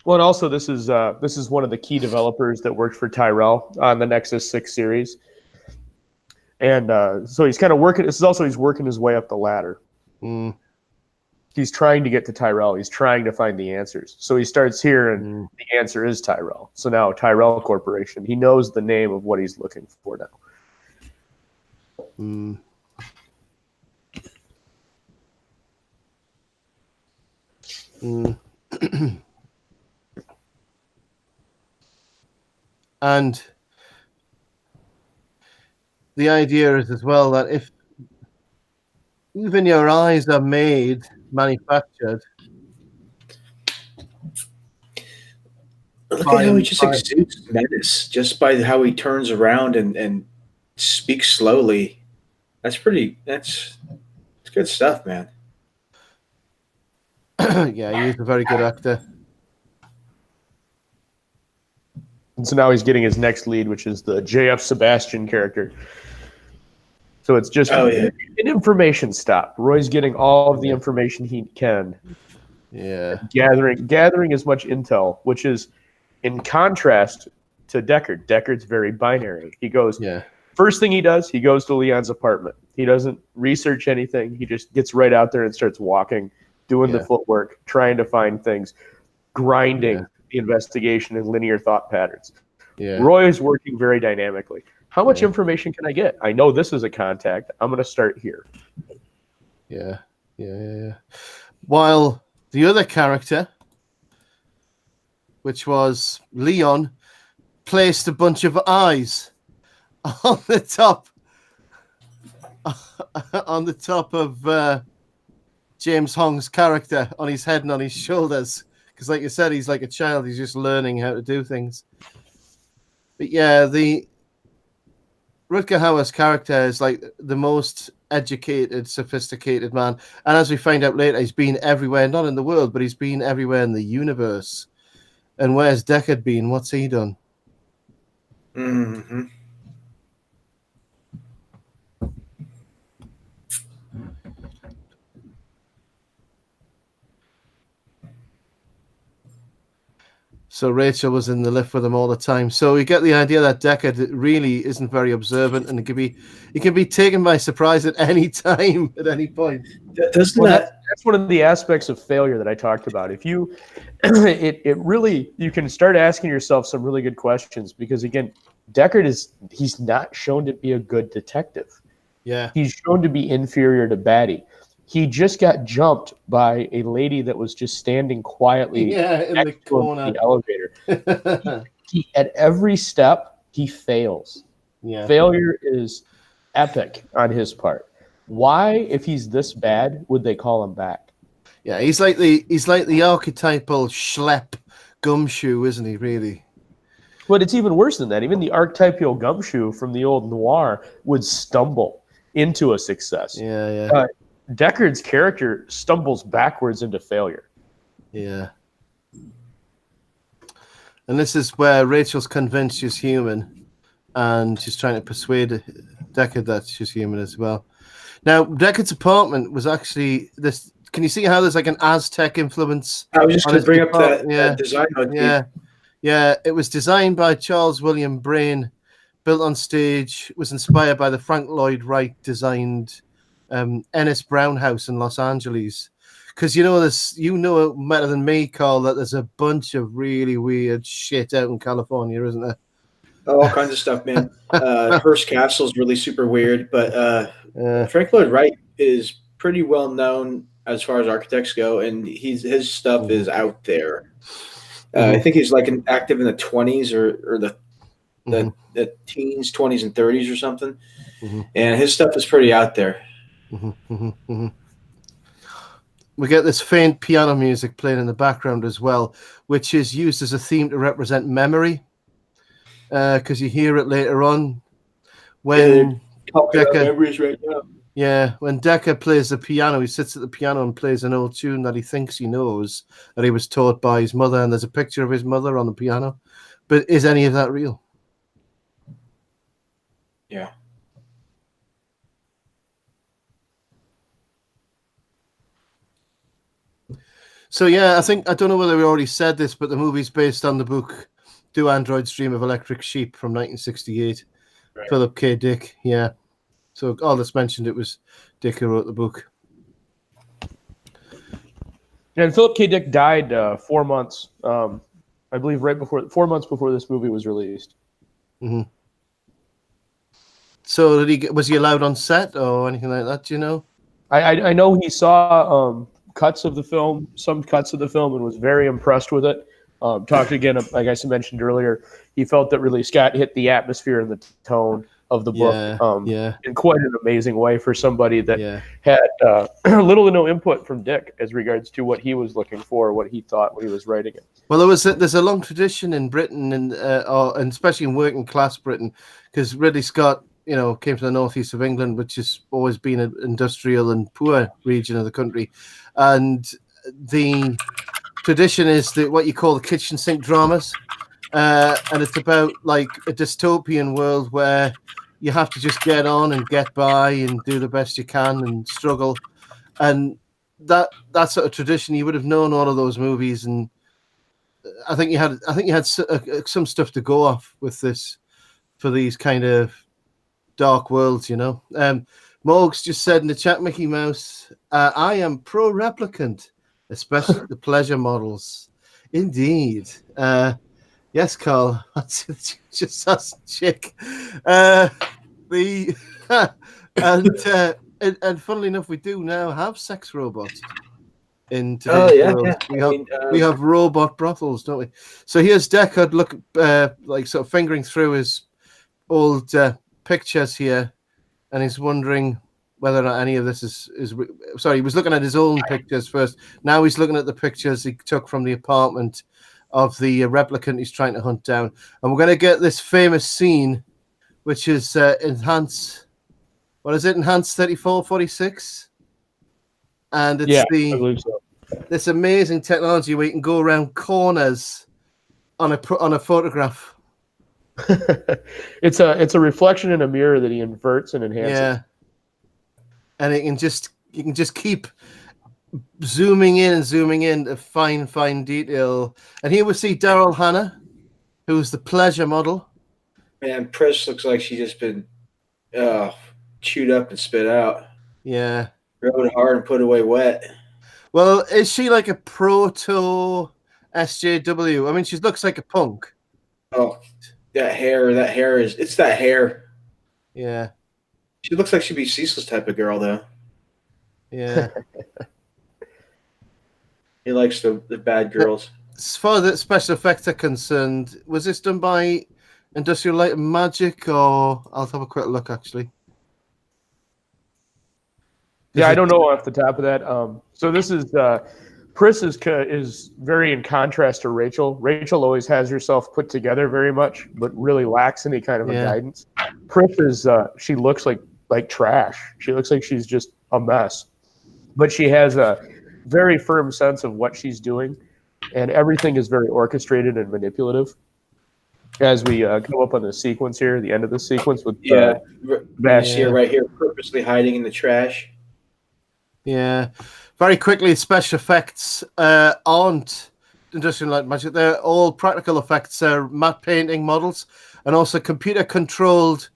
Well, and also this is one of the key developers that worked for Tyrell on the Nexus 6 series, and so he's kind of working. He's working his way up the ladder. Mm. He's trying to get to Tyrell. He's trying to find the answers. So he starts here, and the answer is Tyrell. So now Tyrell Corporation. He knows the name of what he's looking for now. Mm. Mm. And the idea is as well that if even your eyes are manufactured. Look at how he just exudes menace just by how he turns around and speaks slowly. That's good stuff, man. Yeah, he's a very good actor. And so now he's getting his next lead, which is the J.F. Sebastian character. So it's just an information stop. Roy's getting all of the information he can. Yeah. Gathering as much intel, which is in contrast to Deckard. Deckard's very binary. He goes, first thing he does, he goes to Leon's apartment. He doesn't research anything. He just gets right out there and starts walking, doing the footwork, trying to find things, grinding the investigation and linear thought patterns. Yeah. Roy is working very dynamically. How much information can I get? I know this is a contact. I'm going to start here. Yeah. While the other character, which was Leon, placed a bunch of eyes on the top of James Hong's character, on his head and on his shoulders. Because like you said, he's like a child. He's just learning how to do things. But yeah, Rutger Hauer's character is like the most educated, sophisticated man. And as we find out later, he's been everywhere, not in the world, but he's been everywhere in the universe. And where's Deckard been? What's he done? Mm-hmm. So Rachel was in the lift with him all the time. So we get the idea that Deckard really isn't very observant, and he can be taken by surprise at any time, at any point. That's one of the aspects of failure that I talked about. If you, it really, you can start asking yourself some really good questions, because again, Deckard he's not shown to be a good detective. Yeah, he's shown to be inferior to Batty. He just got jumped by a lady that was just standing quietly in the corner of the elevator. he at every step he fails. Yeah, failure is epic on his part. Why, if he's this bad, would they call him back? Yeah, he's like the archetypal schlep gumshoe, isn't he? Really. But it's even worse than that. Even the archetypal gumshoe from the old noir would stumble into a success. Yeah. Deckard's character stumbles backwards into failure. Yeah. And this is where Rachel's convinced she's human, and she's trying to persuade Deckard that she's human as well. Now, Deckard's apartment was actually this. Can you see how there's like an Aztec influence? I was just going to bring up that design. Yeah. It was designed by Charles William Brain, built on stage, was inspired by the Frank Lloyd Wright designed Ennis Brown House in Los Angeles. Because you know better than me, Carl, that there's a bunch of really weird shit out in California, isn't there? All kinds of stuff, man. Hearst Castle is really super weird, but Frank Lloyd Wright is pretty well known as far as architects go, and his stuff is out there. I think he's like active in the 20s or the teens, 20s, and 30s or something, and his stuff is pretty out there. We get this faint piano music playing in the background as well, which is used as a theme to represent memory, because you hear it later on when memories right now. Yeah, when Deckard plays the piano, he sits at the piano and plays an old tune that he thinks he knows, that he was taught by his mother, and there's a picture of his mother on the piano. But is any of that real? Yeah. So yeah, I don't know whether we already said this, but the movie's based on the book Do Androids Dream of Electric Sheep from 1968. Right. Philip K. Dick, yeah. So all that's mentioned, it was Dick who wrote the book. And Philip K. Dick died 4 months, I believe, 4 months before this movie was released. Mm-hmm. So was he allowed on set or anything like that? Do you know? I know he saw cuts of the film, and was very impressed with it. Talked again, like I mentioned earlier, he felt that Ridley Scott hit the atmosphere and the tone of the book in quite an amazing way for somebody that had little to no input from Dick as regards to what he was looking for, what he thought when he was writing it. Well, there's a long tradition in Britain, and especially in working class Britain, because Ridley Scott, came to the northeast of England, which has always been an industrial and poor region of the country, and the tradition is what you call the kitchen sink dramas, and it's about like a dystopian world where you have to just get on and get by and do the best you can and struggle, and that sort of tradition, you would have known all of those movies, and I think you had some stuff to go off with this for these kind of dark worlds, Morgs just said in the chat, Mickey Mouse, I am pro replicant, especially the pleasure models. Indeed. Yes, Carl. That's just us chick. And funnily enough, we do now have sex robots in today's world. We have robot brothels, don't we? So here's Deckard like sort of fingering through his old pictures here, and he's wondering whether or not any of this is sorry, he was looking at his own pictures first. Now he's looking at the pictures he took from the apartment of the replicant he's trying to hunt down. And we're going to get this famous scene which is enhanced. What is it? Enhanced 3446, and it's I believe so. this amazing technology where you can go around corners on a photograph. It's a reflection in a mirror that he inverts and enhances. Yeah, and you can just keep zooming in to fine detail. And here we see Daryl Hannah, who's the pleasure model. Man, Pris looks like she's just been chewed up and spit out. Yeah, Rode hard and put away wet. well, is she like a proto SJW? I mean, she looks like a punk. Oh, that hair it's that hair. Yeah. She looks like she'd be Cecil's type of girl, though. Yeah. He likes the bad girls. As far as the special effects are concerned, was this done by Industrial Light and Magic, or I'll have a quick look actually. Yeah, I don't know off the top of that. So this is Pris is very in contrast to Rachel. Rachel always has herself put together very much, but really lacks any kind of a guidance. Pris is she looks like trash. She looks like she's just a mess, but she has a very firm sense of what she's doing, and everything is very orchestrated and manipulative. As we come up on the sequence here, the end of the sequence with Bash here, right here, purposely hiding in the trash. Yeah, very quickly, special effects aren't Industrial Light and Magic. They're all practical effects. They're matte painting models and also computer-controlled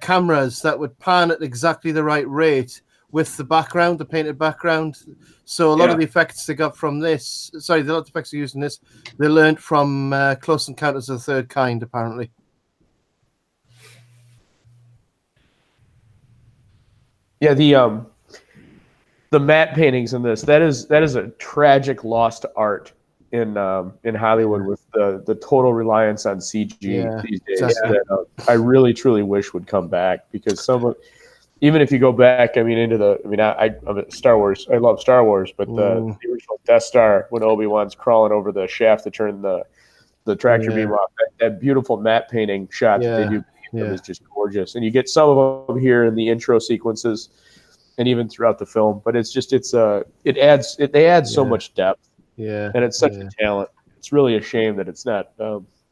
cameras that would pan at exactly the right rate with the background, the painted background. So a lot of the effects they got from this, the lot of effects they're using this, they learned from Close Encounters of the Third Kind, apparently. Yeah, the matte paintings in this, that is a tragic lost art in Hollywood with the total reliance on CG these days that I really truly wish would come back, because even if you go back, I'm a Star Wars. I love Star Wars, but the original Death Star, when Obi-Wan's crawling over the shaft to turn the tractor beam off, that beautiful matte painting shot that they do is just gorgeous. And you get some of them here in the intro sequences and even throughout the film, but they add so much depth. Yeah, and it's such a talent. It's really a shame that it's not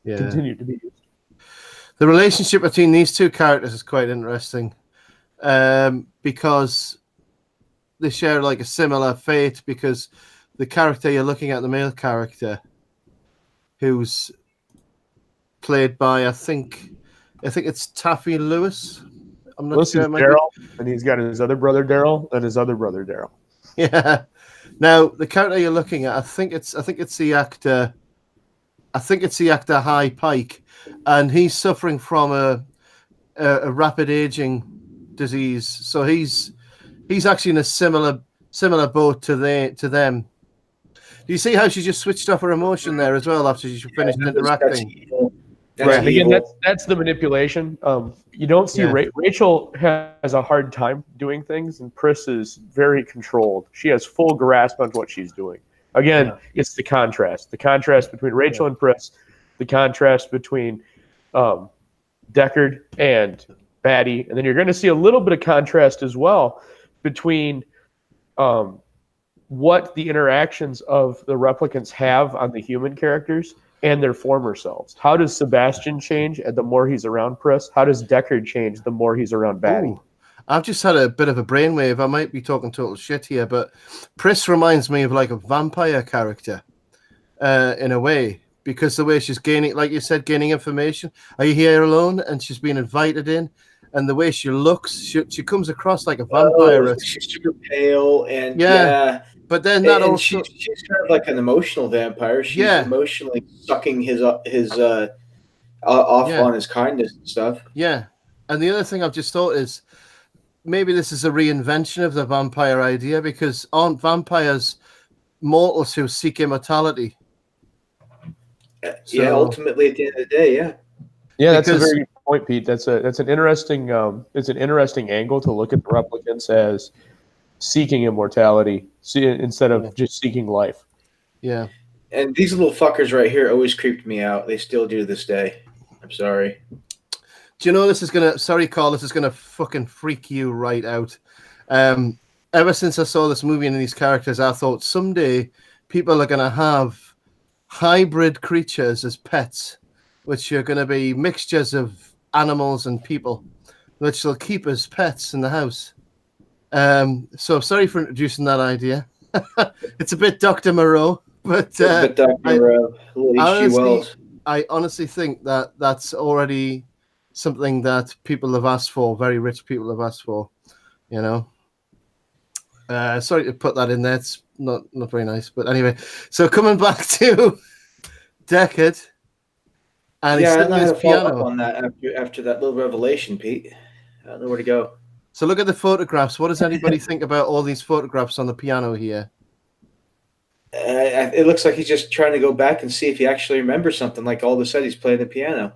continued to be used. The relationship between these two characters is quite interesting. Because they share like a similar fate, because the character you're looking at, the male character, who's played by I think it's Taffy Lewis. I'm not sure. Daryl, and he's got his other brother Daryl and his other brother Daryl. Yeah. Now the character you're looking at, I think it's the actor. I think it's the actor High Pike, and he's suffering from a rapid aging disease. So he's actually in a similar boat to them. Do you see how she just switched off her emotion there as well after she finished interacting? Right. Again, that's the manipulation. You don't see Rachel has a hard time doing things, and Pris is very controlled. She has full grasp on what she's doing. Again, it's the contrast between Rachel and Pris, the contrast between Deckard and Batty, and then you're going to see a little bit of contrast as well between what the interactions of the replicants have on the human characters and their former selves. How does Sebastian change the more he's around Pris? How does Deckard change the more he's around Batty? I've just had a bit of a brainwave. I might be talking total shit here, but Pris reminds me of like a vampire character in a way, because the way she's gaining, like you said, gaining information. Are you here alone? And she's been invited in. And the way she looks, she comes across like a vampire. She's super pale and but then that also she's kind of like an emotional vampire. She's emotionally sucking his off on his kindness and stuff. Yeah, and the other thing I've just thought is maybe this is a reinvention of the vampire idea, because aren't vampires mortals who seek immortality? Yeah, ultimately at the end of the day, yeah, that's a very good point, Pete. That's an interesting angle to look at the replicants as seeking immortality instead of just seeking life. Yeah. And these little fuckers right here always creeped me out. They still do to this day. I'm sorry. Do you know this is gonna? Sorry, Carl. This is gonna fucking freak you right out. Ever since I saw this movie and these characters, I thought someday people are gonna have hybrid creatures as pets, which are gonna be mixtures of animals and people, which they'll keep as pets in the house. So sorry for introducing that idea. It's a bit Dr. Moreau, but Dr. H.G. Wells. I honestly think that that's already something that people have asked for, very rich people have asked for, you know. Sorry to put that in there. It's not very nice, but anyway. So coming back to Deckard, and he's sitting at his piano. On that after that little revelation, Pete. I don't know where to go. So look at the photographs. What does anybody think about all these photographs on the piano here? It looks like he's just trying to go back and see if he actually remembers something. Like all of a sudden, he's playing the piano.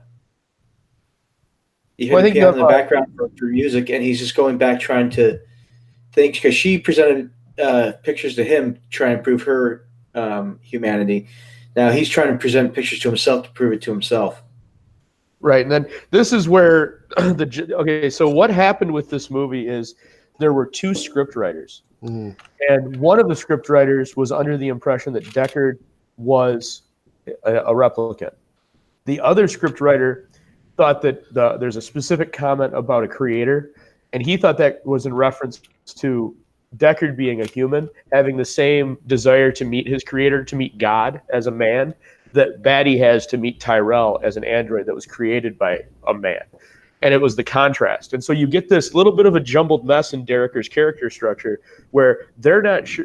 You hear the piano in the background for music, and he's just going back trying to think, because she presented pictures to him trying to prove her humanity. Now he's trying to present pictures to himself to prove it to himself. Right, and then this is where so what happened with this movie is there were two script writers, and one of the script writers was under the impression that Deckard was a replicant. The other script writer thought that there's a specific comment about a creator, and he thought that was in reference to Deckard being a human, having the same desire to meet his creator, to meet God as a man, that Batty has to meet Tyrell as an android that was created by a man. And it was the contrast. And so you get this little bit of a jumbled mess in Deckard's character structure where they're not sure.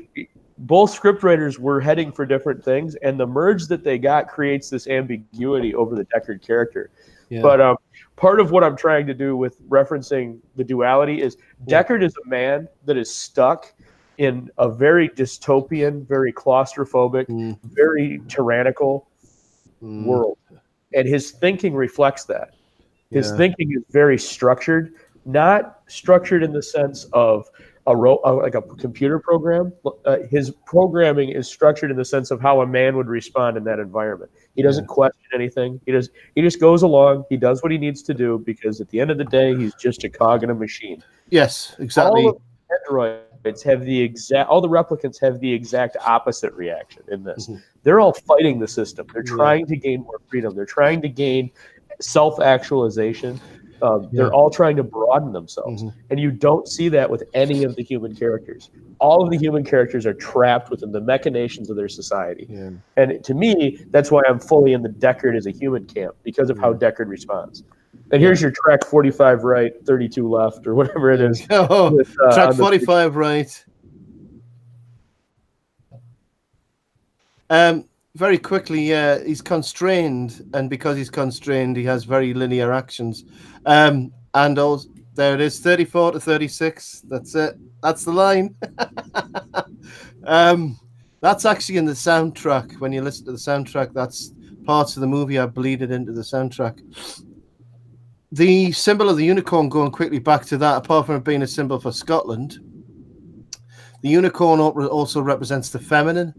Both scriptwriters were heading for different things, and the merge that they got creates this ambiguity over the Deckard character. Yeah. But part of what I'm trying to do with referencing the duality is Deckard is a man that is stuck in a very dystopian, very claustrophobic, very tyrannical world. And his thinking reflects that. His thinking is very structured, not structured in the sense of like a computer program. His programming is structured in the sense of how a man would respond in that environment. He doesn't question anything. He just goes along. He does what he needs to do because at the end of the day, he's just a cog in a machine. Yes, exactly. All the androids have all the replicants have the exact opposite reaction in this. They're all fighting the system. They're trying to gain more freedom. They're trying to gain self-actualization. They're all trying to broaden themselves. And you don't see that with any of the human characters. All of the human characters are trapped within the machinations of their society. And to me, that's why I'm fully in the Deckard as a human camp, because of how Deckard responds. And here's your track 45 right, 32 left, or whatever it is. Track 45 right. Very quickly, he's constrained, and because he's constrained, he has very linear actions. And also, there it is, 34 to 36. That's it. That's the line. That's actually in the soundtrack. When you listen to the soundtrack, that's parts of the movie are bleeded into the soundtrack. The symbol of the unicorn, going quickly back to that, apart from it being a symbol for Scotland, the unicorn also represents the feminine.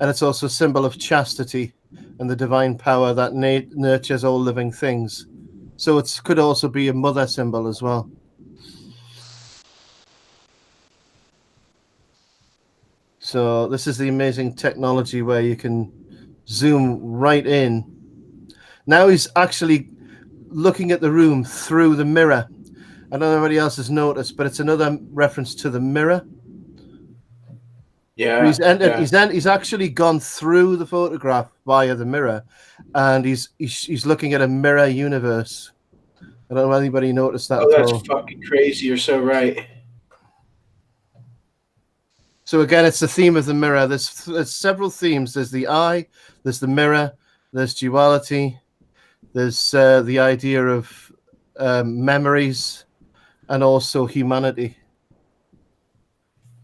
And it's also a symbol of chastity and the divine power that nurtures all living things. So it could also be a mother symbol as well. So this is the amazing technology where you can zoom right in. Now he's actually looking at the room through the mirror. I don't know if anybody else has noticed, but it's another reference to the mirror. Yeah, he's actually gone through the photograph via the mirror, and he's looking at a mirror universe. I don't know if anybody noticed that. Oh, that's fucking crazy! You're so right. So again, it's the theme of the mirror. There's several themes. There's the eye. There's the mirror. There's duality. There's the idea of memories, and also humanity.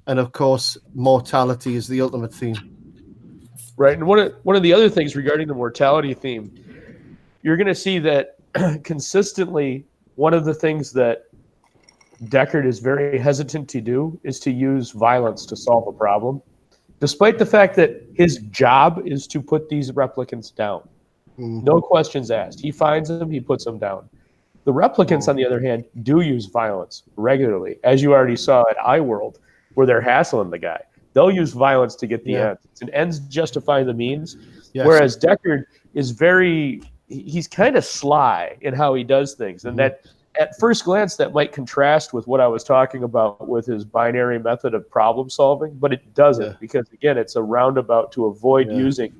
And of course, mortality is the ultimate theme. Right, and one of the other things regarding the mortality theme, you're going to see that consistently one of the things that Deckard is very hesitant to do is to use violence to solve a problem, despite the fact that his job is to put these replicants down. No questions asked. He finds them, he puts them down. The replicants, on the other hand, do use violence regularly, as you already saw at iWorld, where they're hassling the guy. They'll use violence to get the ends. It's an ends justify the means. Yes. Whereas Deckard is he's kind of sly in how he does things. And that at first glance, that might contrast with what I was talking about with his binary method of problem solving, but it doesn't, because again, it's a roundabout to avoid using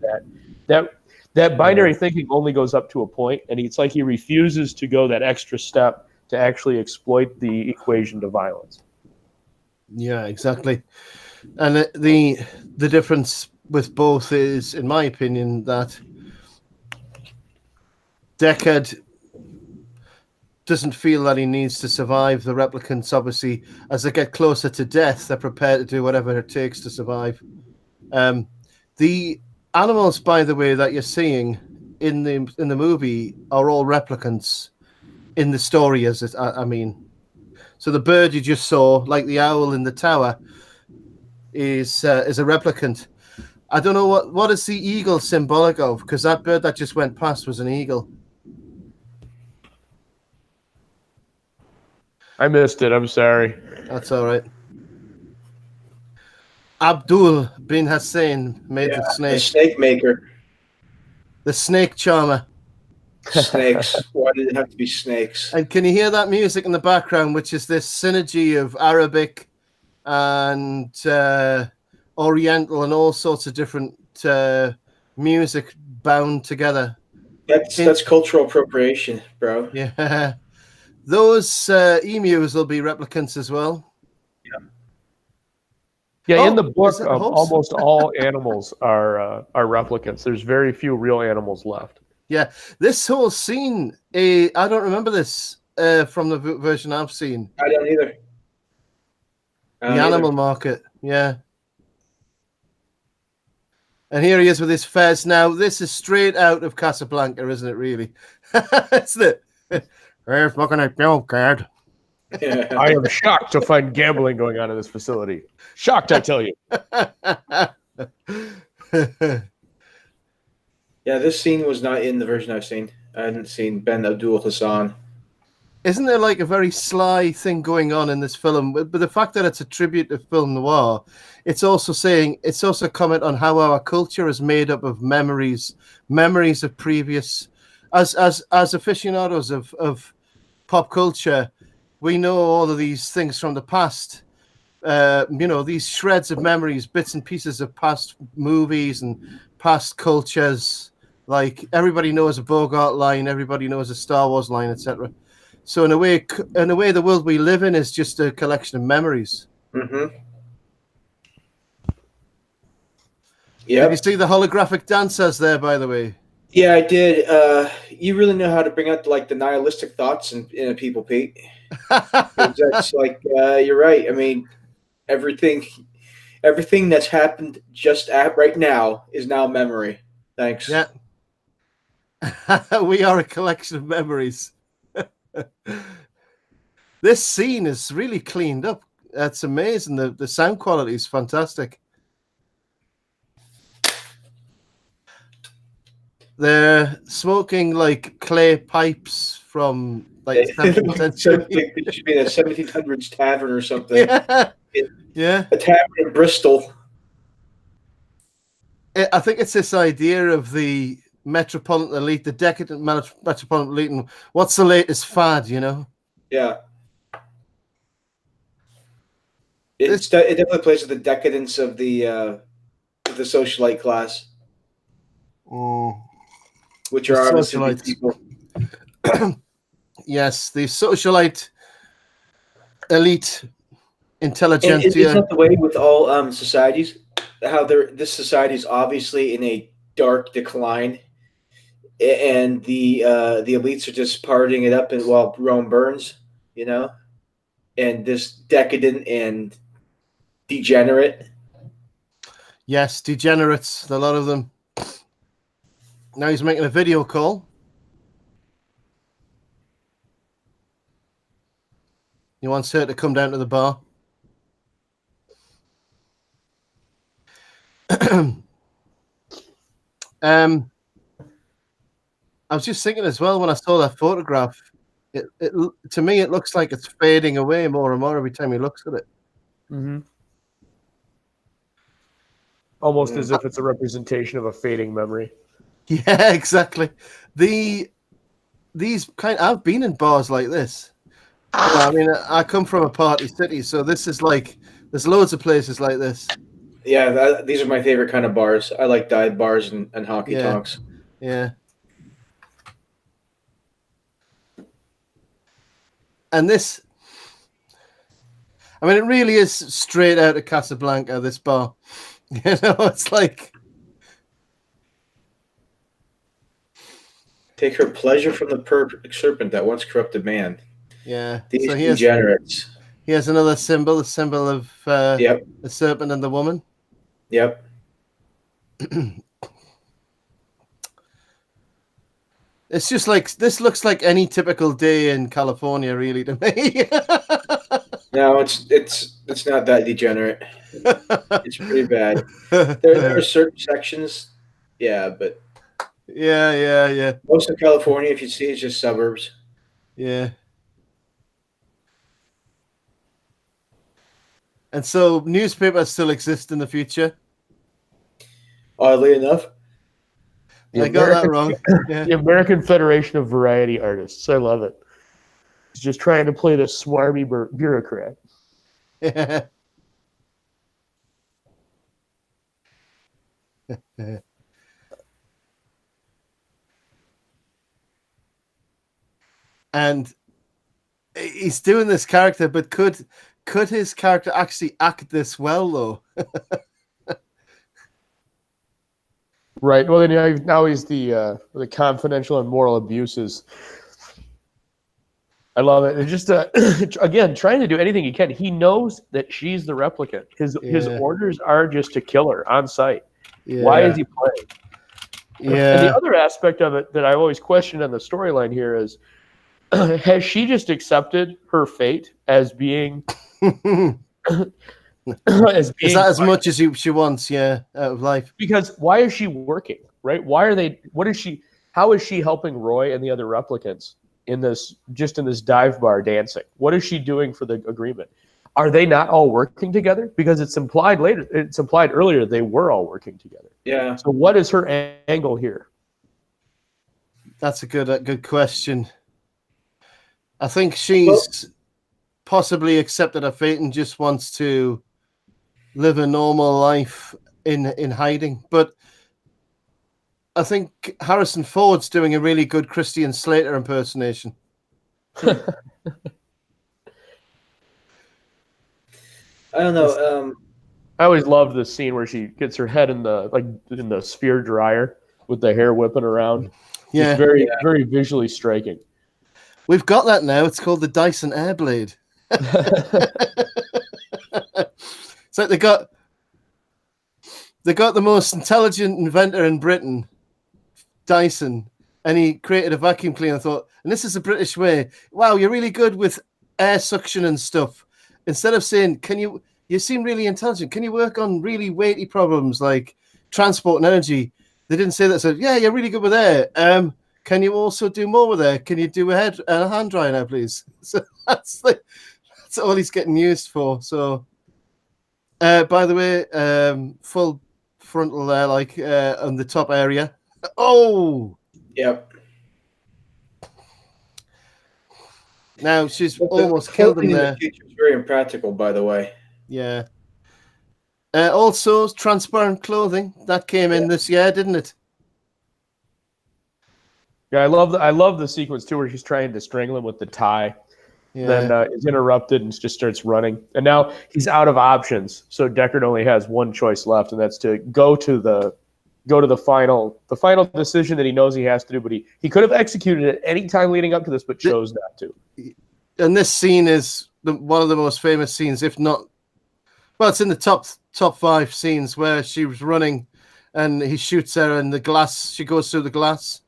that binary thinking only goes up to a point, and it's like he refuses to go that extra step to actually exploit the equation to violence. Yeah, exactly. And the difference with both is, in my opinion, that Deckard doesn't feel that he needs to survive. The replicants, obviously, as they get closer to death, they're prepared to do whatever it takes to survive. The animals, by the way, that you're seeing in the movie are all replicants in the story. So the bird you just saw, like the owl in the tower, is a replicant. I don't know what is the eagle symbolic of, because that bird that just went past was an eagle. I missed it. I'm sorry. That's all right. Abdul bin Hussein made the snake. The snake maker. The snake charmer. Snakes. Why did it have to be snakes? And can you hear that music in the background, which is this synergy of Arabic and Oriental and all sorts of different music bound together? That's cultural appropriation, bro. Yeah. Those emus will be replicants as well. Yeah, in the book, almost all animals are replicants. There's very few real animals left. Yeah, this whole scene, I don't remember this from the version I've seen. I don't either. The animal market, yeah. And here he is with his fez. Now, this is straight out of Casablanca, isn't it, really? Isn't it? Here's looking at your card. I am shocked to find gambling going on in this facility. Shocked, I tell you. Yeah, this scene was not in the version I've seen. I hadn't seen Ben Abdul Hassan. Isn't there like a very sly thing going on in this film? But the fact that it's a tribute to film noir, it's also a comment on how our culture is made up of memories of previous. As aficionados of pop culture, we know all of these things from the past. These shreds of memories, bits and pieces of past movies and past cultures. Like everybody knows a Bogart line, everybody knows a Star Wars line, etc. So in a way, the world we live in is just a collection of memories. Mm-hmm. Yeah. Did you see the holographic dancers there, by the way? Yeah, I did. You really know how to bring out like the nihilistic thoughts in people, Pete. That's like you're right. I mean, everything that's happened just right now is now memory. Thanks. Yeah. We are a collection of memories. This scene is really cleaned up. That's amazing. The sound quality is fantastic. They're smoking like clay pipes from like It should be in a 1700s tavern or something. Yeah. A tavern in Bristol. I think it's this idea of the metropolitan elite, the decadent metropolitan elite, and what's the latest fad, you know? Yeah. It definitely plays with the decadence of the socialite class. Which are obviously people. Yes, the socialite elite intelligentsia. And isn't that the way with all societies? How this society is obviously in a dark decline, and the elites are just partying it up while Rome burns, you know, and this decadent and degenerate. Yes, degenerates, a lot of them. Now he's making a video call. He wants her to come down to the bar. I was just thinking as well when I saw that photograph. To me, it looks like it's fading away more and more every time he looks at it. Mm-hmm. Almost as if it's a representation of a fading memory. Yeah, exactly. These I've been in bars like this. I mean, I come from a party city, so this is like there's loads of places like this. Yeah, these are my favorite kind of bars. I like dive bars and honky Yeah, tonks. yeah. And this, I mean, it really is straight out of Casablanca, this bar. It's like... Take her pleasure from the serpent that once corrupted man. Yeah. These So degenerates. here's another symbol, the symbol of Yep. the serpent and the woman. Yep. It's just like, this looks like any typical day in California, really, to me. No, it's not that degenerate. It's pretty bad. There are certain sections, yeah, but Yeah. most of California, if you see, is just suburbs. Yeah. And so newspapers still exist in the future. Oddly enough. I got that wrong. Yeah. The American Federation of Variety Artists. I love it. He's just trying to play the smarmy bureaucrat. Yeah. And he's doing this character, but could his character actually act this well, though? Right. Well, then now he's the confidential and moral abuses. I love it. And just again, trying to do anything he can. He knows that she's the replicant. His orders are just to kill her on sight. Yeah. Why is he playing? Yeah. And the other aspect of it that I always questioned on the storyline here is, has she just accepted her fate as being is that as much as she wants? Yeah, out of life. Because why is she working? Right? Why are they? What is she? How is she helping Roy and the other replicants in this dive bar dancing? What is she doing for the agreement? Are they not all working together? Because it's implied later. It's implied earlier they were all working together. Yeah. So what is her angle here? That's a good question. I think she's possibly accepted her fate and just wants to live a normal life in hiding. But I think Harrison Ford's doing a really good Christian Slater impersonation. I don't know. I always loved this scene where she gets her head in the sphere dryer with the hair whipping around. Yeah, it's very visually striking. We've got that now. It's called the Dyson Airblade. It's like they got the most intelligent inventor in Britain, Dyson, and he created a vacuum cleaner. Thought, and this is the British way. Wow, you're really good with air suction and stuff. Instead of saying, you seem really intelligent. Can you work on really weighty problems like transport and energy? They didn't say that. So yeah, you're really good with air. Can you also do more with air? Can you do a hand dryer now, please? So that's all he's getting used for. So, by the way, full frontal there, like on the top area. Oh, Yep. Now she's almost killed him there. The future is very impractical, by the way. Yeah. Also, transparent clothing that came in this year, didn't it? Yeah, I love the sequence too where she's trying to strangle him with the tie. Yeah. Then is interrupted and just starts running. And now he's out of options. So Deckard only has one choice left, and that's to go to the final decision that he knows he has to do. But he could have executed it any time leading up to this, but chose not to. And this scene is one of the most famous scenes, if not, well, it's in the top 5 scenes where she was running, and he shoots her, and she goes through the glass.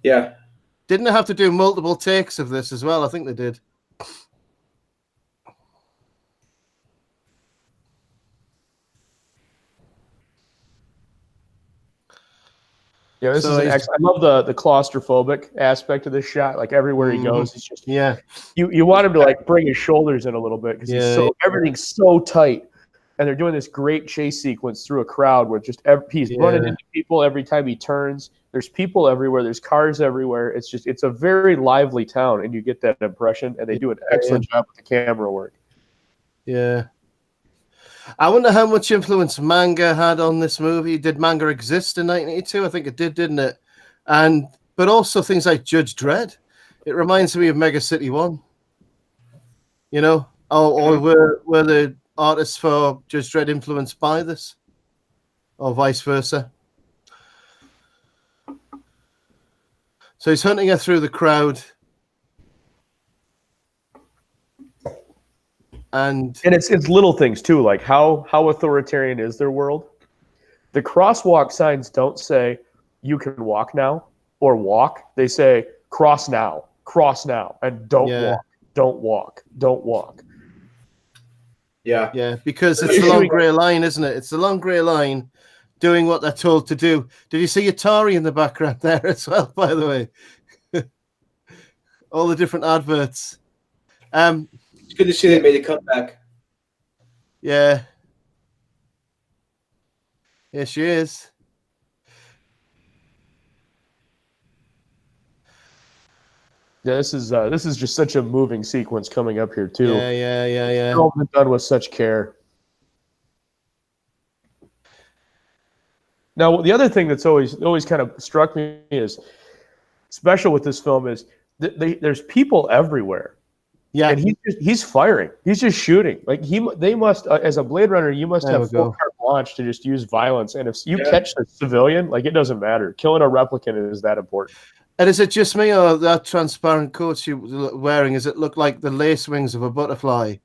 Yeah. Didn't they have to do multiple takes of this as well? I think they did. Yeah, this is an excellent. I love the claustrophobic aspect of this shot. Like everywhere he goes, he's just You want him to like bring his shoulders in a little bit because everything's so tight, and they're doing this great chase sequence through a crowd where just he's running into people every time he turns. There's people everywhere. There's cars everywhere. It's a very lively town, and you get that impression. And they do an excellent job with the camera work. Yeah. I wonder how much influence manga had on this movie. Did manga exist in 1982? I think it did, didn't it? But also things like Judge Dredd. It reminds me of Mega City 1. You know? Or were the artists for Judge Dredd influenced by this? Or vice versa? So he's hunting her through the crowd. And it's little things too, like how authoritarian is their world. The crosswalk signs don't say you can walk now or walk. They say cross now, and don't walk. Yeah, because it's the long grey line, isn't it? It's the long grey line doing what they're told to do. Did you see Atari in the background there as well, by the way? All the different adverts. It's good to see they made a comeback. Yeah. Yeah, she is. Yeah, this is just such a moving sequence coming up here too. Yeah. All been done with such care. Now, the other thing that's always kind of struck me is special with this film is there's people everywhere. Yeah, and he's firing. He's just shooting. Like they must, as a Blade Runner, you must have full carte blanche to just use violence. And if you catch the civilian, like it doesn't matter. Killing a replicant is that important. And is it just me or that transparent coat she was wearing? Does it look like the lace wings of a butterfly?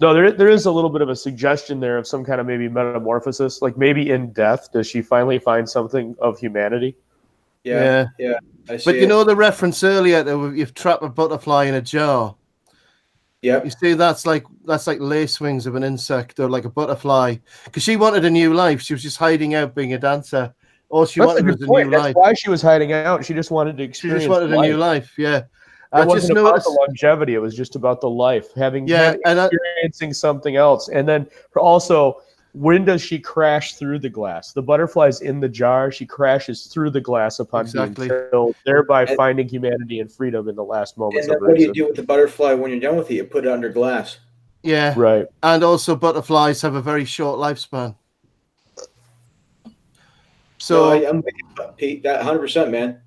No, there is a little bit of a suggestion there of some kind of maybe metamorphosis. Like maybe in death, does she finally find something of humanity? Yeah. But you know the reference earlier that you've trapped a butterfly in a jar. Yeah, you see, that's like lace wings of an insect or like a butterfly. Because she wanted a new life. She was just hiding out being a dancer. All she wanted was a new life. That's why she was hiding out. She just wanted to experience. She just wanted a new life. Yeah. It wasn't about the longevity. It was just about the life, experiencing something else. And then also, when does she crash through the glass? The butterfly's in the jar. She crashes through the glass upon being killed, thereby finding humanity and freedom in the last moments of her what do you do with the butterfly when you're done with it? You put it under glass. Yeah. Right. And also, butterflies have a very short lifespan. So I'm with you, Pete. That 100%, man.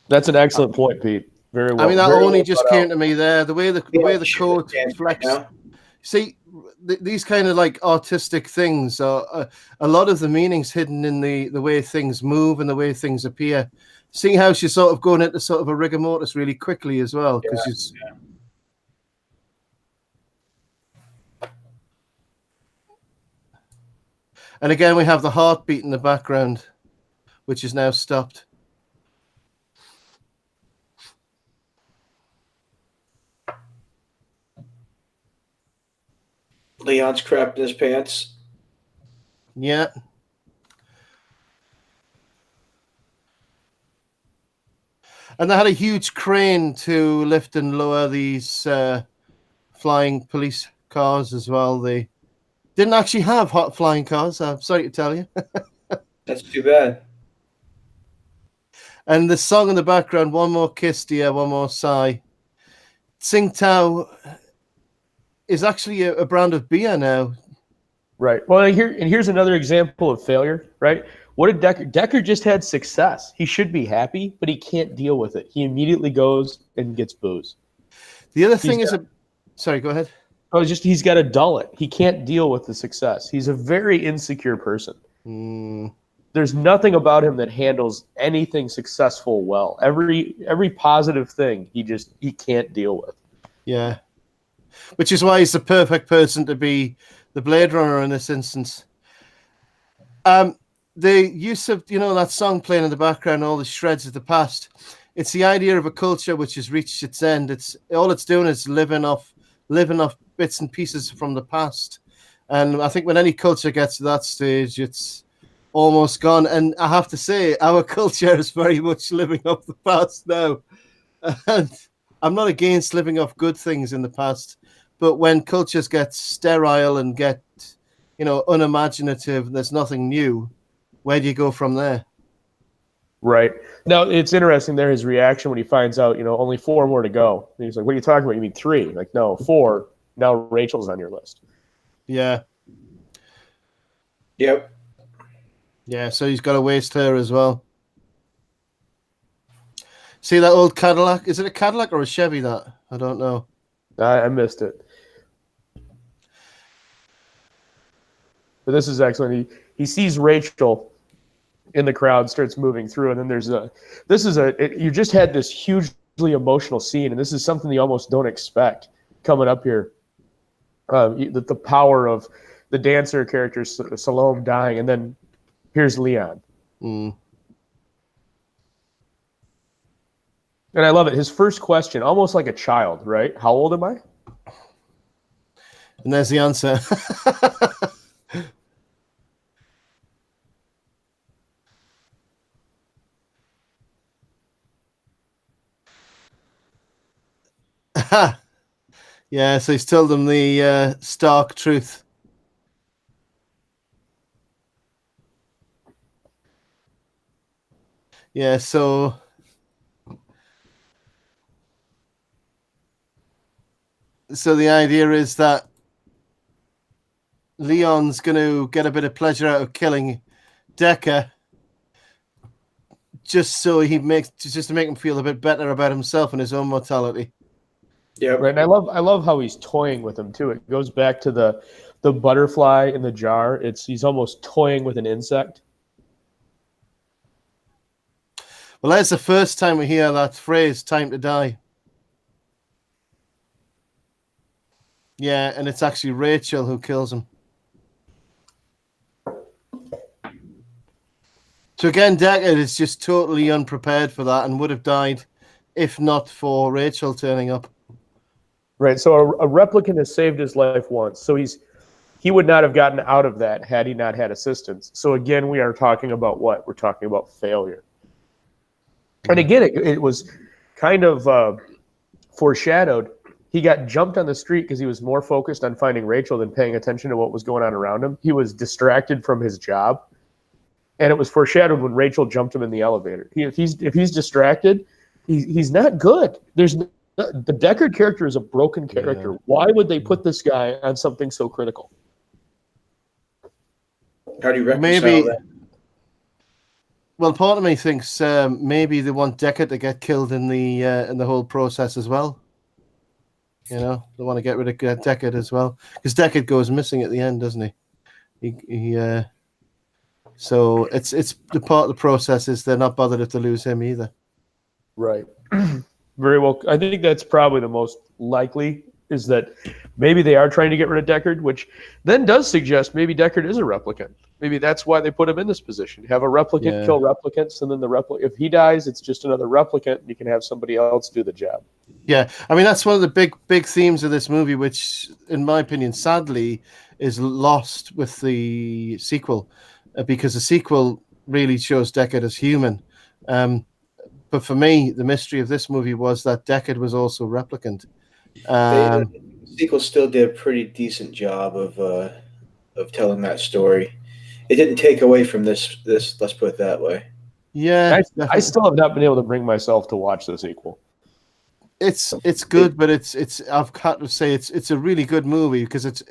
That's an excellent point, Pete. Very well. I mean, that only just came to me there. The way the coat reflects. See, these kind of like artistic things are a lot of the meanings hidden in the way things move and the way things appear. Seeing how she's sort of going into sort of a rigor mortis really quickly as well, because she's. And again, we have the heartbeat in the background, which is now stopped. Leon's crapped in his pants. Yeah. And they had a huge crane to lift and lower these flying police cars as well. They didn't actually have hot flying cars. I'm sorry to tell you. That's too bad. And the song in the background, One More Kiss, Dear, One More Sigh. Tsingtao is actually a brand of beer now. Right. Well, here's another example of failure, right? What did Decker? Decker just had success. He should be happy, but he can't deal with it. He immediately goes and gets booze. The other thing is, sorry, go ahead. Oh, he's got to dull it. He can't deal with the success. He's a very insecure person. There's nothing about him that handles anything successful well. Every positive thing he can't deal with. Yeah. Which is why he's the perfect person to be the Blade Runner in this instance. The use of, that song playing in the background, all the shreds of the past, it's the idea of a culture which has reached its end. All it's doing is living off bits and pieces from the past. And I think when any culture gets to that stage, it's almost gone. And I have to say, our culture is very much living off the past now. And I'm not against living off good things in the past, but when cultures get sterile and get, unimaginative, and there's nothing new, where do you go from there? Right. Now, it's interesting there, his reaction when he finds out, only 4 more to go. And he's like, what are you talking about? You mean 3? Like, no, 4. Now Rachel's on your list. Yeah. Yep. Yeah, so he's got to waste her as well. See that old Cadillac? Is it a Cadillac or a Chevy, that? I don't know. I missed it. But this is excellent. He sees Rachel in the crowd, starts moving through, and then you just had this hugely emotional scene, and this is something you almost don't expect coming up here. The power of the dancer character Salome dying, and then here's Leon. Mm. And I love it. His first question, almost like a child, right? How old am I? And there's the answer. Yeah, so he's told them the stark truth. Yeah, so the idea is that Leon's going to get a bit of pleasure out of killing Decker, just to make him feel a bit better about himself and his own mortality. Yeah, right. And I love how he's toying with him too. It goes back to the butterfly in the jar. He's almost toying with an insect. Well, that's the first time we hear that phrase, "time to die." Yeah, and it's actually Rachel who kills him. So again, Deckard is just totally unprepared for that and would have died if not for Rachel turning up. Right. So a replicant has saved his life once. So he would not have gotten out of that had he not had assistance. So again, we are talking about what? We're talking about failure. And again, it was kind of foreshadowed. He got jumped on the street because he was more focused on finding Rachel than paying attention to what was going on around him. He was distracted from his job. And it was foreshadowed when Rachel jumped him in the elevator. If he's distracted, he's not good. The Deckard character is a broken character. Yeah. Why would they put this guy on something so critical? How do you reconcile that? Well, part of me thinks maybe they want Deckard to get killed in the whole process as well. They want to get rid of Deckard as well, because Deckard goes missing at the end, doesn't he? So it's the part of the process is they're not bothered if they lose him either. Right. Very well. I think that's probably the most likely, is that maybe they are trying to get rid of Deckard, which then does suggest maybe Deckard is a replicant. Maybe that's why they put him in this position. Have a replicant kill replicants, and then if he dies, it's just another replicant, and you can have somebody else do the job. Yeah, I mean, that's one of the big themes of this movie, which, in my opinion, sadly, is lost with the sequel, because the sequel really shows Deckard as human. But for me, the mystery of this movie was that Deckard was also replicant. The sequel still did a pretty decent job of telling that story. It didn't take away from this. Let's put it that way. Yeah, I still have not been able to bring myself to watch the sequel. It's good, but I've got to say it's a really good movie, because it's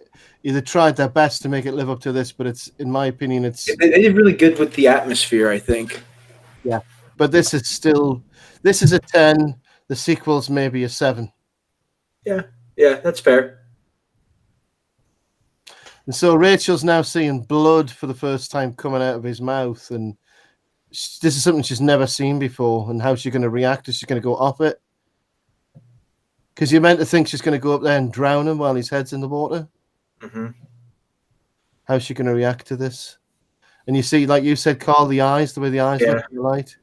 either tried their best to make it live up to this, but it's, in my opinion, they did really good with the atmosphere, I think. Yeah, but this is a 10. The sequel's maybe a 7. Yeah, that's fair. And so Rachel's now seeing blood for the first time coming out of his mouth, and this is something she's never seen before. And how's she going to react? Is she going to go off it? Because you're meant to think she's going to go up there and drown him while his head's in the water. Mm-hmm. How's she going to react to this? And you see, like you said, Carl, the way the eyes look in the light.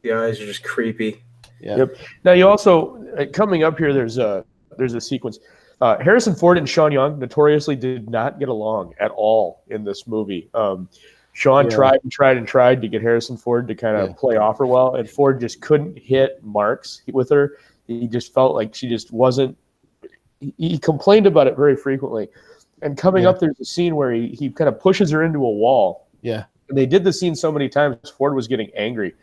The eyes are just creepy. Yeah. Yep. Now you also, coming up here, there's a sequence. Harrison Ford and Sean Young notoriously did not get along at all in this movie. Sean tried to get Harrison Ford to kind of play off her well, and Ford just couldn't hit marks with her. He just felt like she just wasn't. He complained about it very frequently. And coming up, there's a scene where he kind of pushes her into a wall. Yeah. And they did the scene so many times, Ford was getting angry.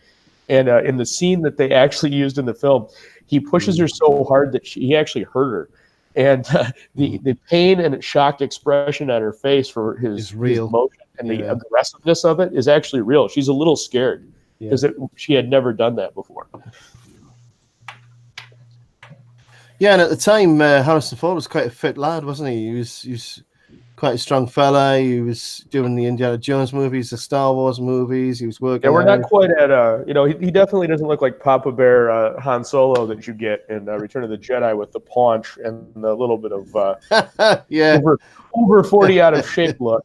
And in the scene that they actually used in the film, he pushes her so hard that he actually hurt her. And the pain and shocked expression on her face for his emotion and the aggressiveness of it is actually real. She's a little scared because she had never done that before. Yeah, and at the time, Harrison Ford was quite a fit lad, wasn't he? He was quite a strong fella. He was doing the Indiana Jones movies, the Star Wars movies. He was working. Yeah, we're not quite at he definitely doesn't look like Papa Bear Han Solo that you get in Return of the Jedi with the paunch and the little bit of over 40 out of shape look.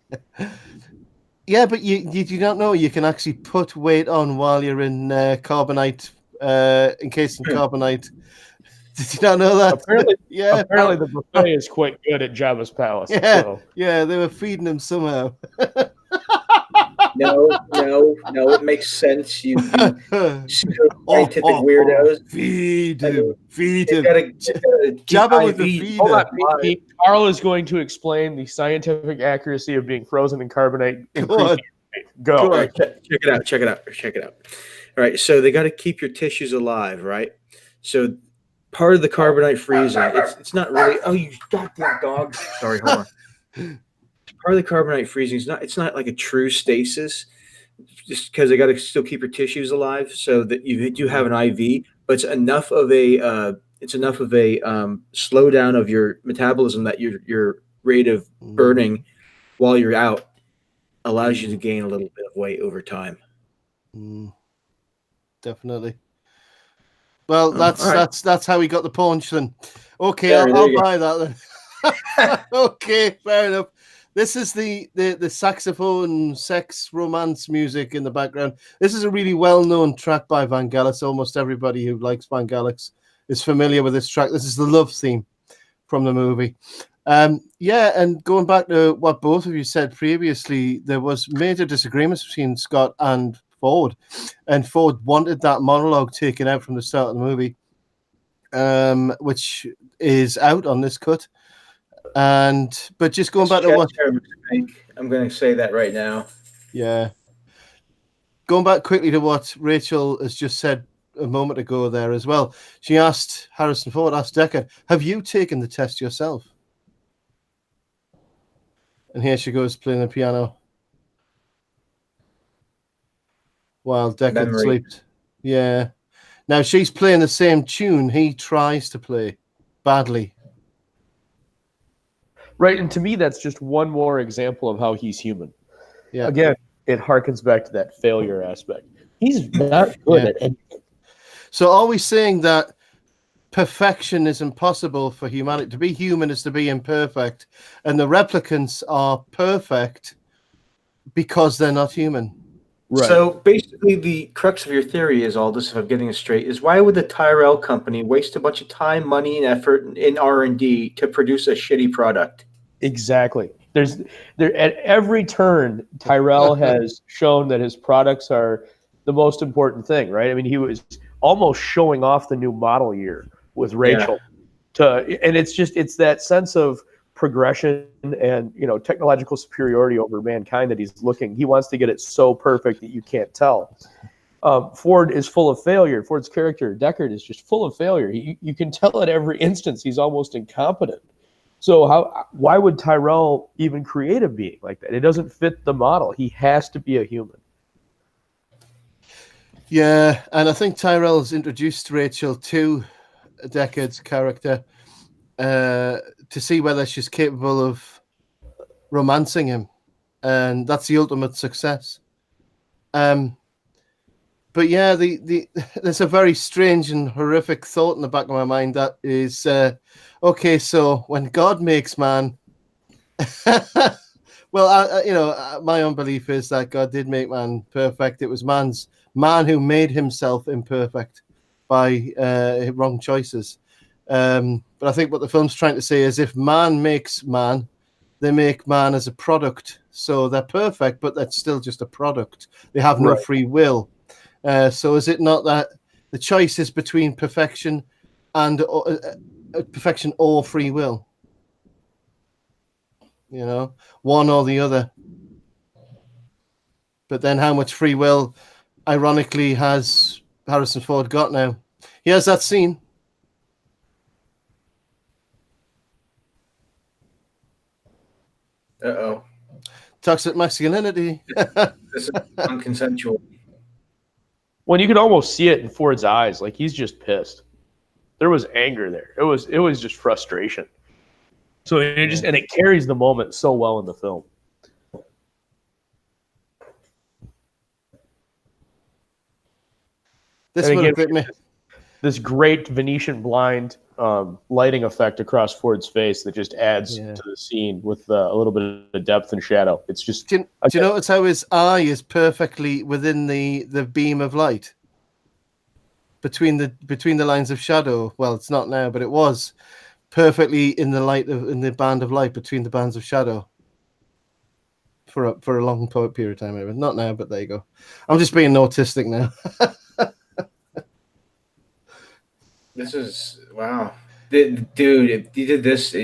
Yeah, but you don't know you can actually put weight on while you're in carbonite, encased in carbonite. Did you not know that? Apparently the buffet is quite good at Jabba's palace. Yeah, so. Yeah, they were feeding him somehow. No, it makes sense. You scientific weirdos. Feed him. Jabba with the feeder. Hold on, Pete. Carl is going to explain the scientific accuracy of being frozen in carbonate. Go. Right, check it out. All right, so they got to keep your tissues alive, right? So part of the carbonite freezing, it's not really. Oh, you goddamn dog! Sorry, hold on. Part of the carbonite freezing it's not like a true stasis, just because they got to still keep your tissues alive, so that you do have an IV, but it's enough of a slowdown of your metabolism that your rate of burning while you're out allows you to gain a little bit of weight over time. Definitely. Well, that's how we got the paunch then. Okay, I'll buy that then. Okay, fair enough. This is the saxophone sex romance music in the background. This is a really well-known track by Vangelis. Almost everybody who likes Vangelis is familiar with this track. This is the love theme from the movie. And going back to what both of you said previously, there was major disagreements between Scott and Ford, and Ford wanted that monologue taken out from the start of the movie, which is out on this cut. But just going back to what I'm going to say that right now. Yeah. Going back quickly to what Rachel has just said a moment ago there as well. She asked Harrison Ford, asked Deckard, have you taken the test yourself? And here she goes playing the piano while Deckard sleeps. Yeah. Now she's playing the same tune he tries to play badly. Right, and to me, that's just one more example of how he's human. Yeah. Again, it harkens back to that failure aspect. He's not good at anything. So are we saying that perfection is impossible for humanity? To be human is to be imperfect, and the replicants are perfect because they're not human. Right. So basically, the crux of your theory is all this. If I'm getting it straight, is why would the Tyrell company waste a bunch of time, money, and effort in R&D to produce a shitty product? Exactly. There at every turn, Tyrell has shown that his products are the most important thing. Right? I mean, he was almost showing off the new model year with Rachel. And it's that sense of progression and technological superiority over mankind that he's looking. He wants to get it so perfect that you can't tell. Ford is full of failure. Ford's character, Deckard, is just full of failure. You can tell at every instance he's almost incompetent. So why would Tyrell even create a being like that? It doesn't fit the model. He has to be a human. Yeah, and I think Tyrell's introduced Rachel to Deckard's character to see whether she's capable of romancing him, and that's the ultimate success. But yeah, there's a very strange and horrific thought in the back of my mind that is, okay, so when God makes man, well, my own belief is that God did make man perfect. It was man who made himself imperfect by wrong choices. But I think what the film's trying to say is if man makes man, they make man as a product. So they're perfect, but that's still just a product. They have no free will. So is it not that the choice is between perfection and perfection or free will? You know, one or the other. But then how much free will, ironically, has Harrison Ford got now? He has that scene. Uh-oh. Toxic masculinity. This is unconsensual. When you could almost see it in Ford's eyes, like he's just pissed. There was anger there. It was just frustration. So it carries the moment so well in the film. This would have bit me. This great Venetian blind lighting effect across Ford's face that just adds to the scene with a little bit of depth and shadow. It's just. Do you notice how his eye is perfectly within the beam of light between the lines of shadow? Well, it's not now, but it was perfectly in the band of light between the bands of shadow for a long period of time. Not now, but there you go. I'm just being autistic now. This is wow, dude! If you did this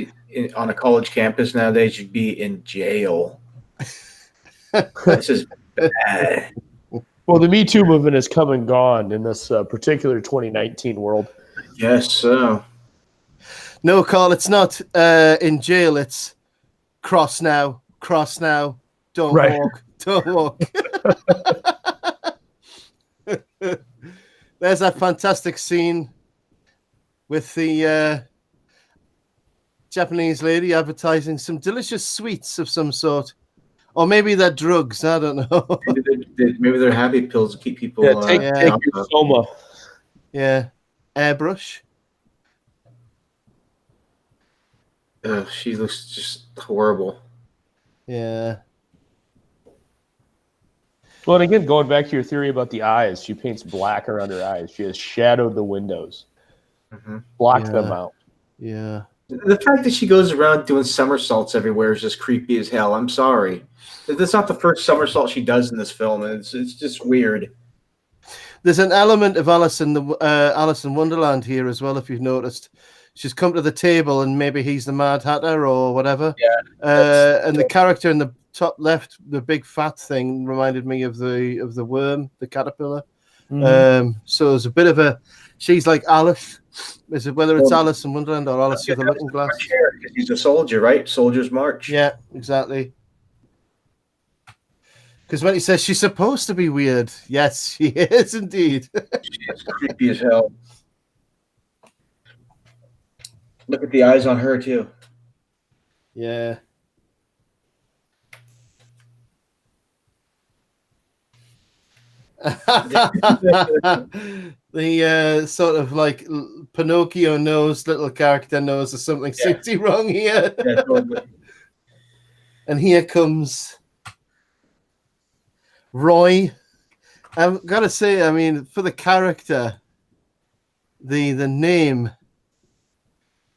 on a college campus nowadays, you'd be in jail. This is bad. Well, the Me Too movement has come and gone in this particular 2019 world. Yes, so. No, Carl, it's not in jail. It's cross now, don't walk, don't walk. There's that fantastic scene with the Japanese lady advertising some delicious sweets of some sort. Or maybe they're drugs, I don't know. maybe they're happy pills to keep people... take your soma. Yeah. Airbrush. She looks just horrible. Yeah. Well, and again, going back to your theory about the eyes, she paints black around her eyes. She has shadowed the windows. Blocked them out. Yeah. The fact that she goes around doing somersaults everywhere is just creepy as hell. I'm sorry. That's not the first somersault she does in this film. It's just weird. There's an element of Alice in Wonderland here as well, if you've noticed. She's come to the table and maybe he's the Mad Hatter or whatever. Yeah. And the character in the top left, the big fat thing, reminded me of the worm, the caterpillar. So there's a bit of a... She's like Alice. Is it whether it's Alice in Wonderland or Alice through the Looking Glass? He's a soldier, right? Soldier's March. Yeah, exactly. Because when he says she's supposed to be weird, yes, she is indeed. She's creepy as hell. Look at the eyes on her too. Yeah. The sort of like Pinocchio knows, little character knows there's something seriously wrong here. Yeah, totally. And here comes Roy. I've got to say, I mean, for the character, the name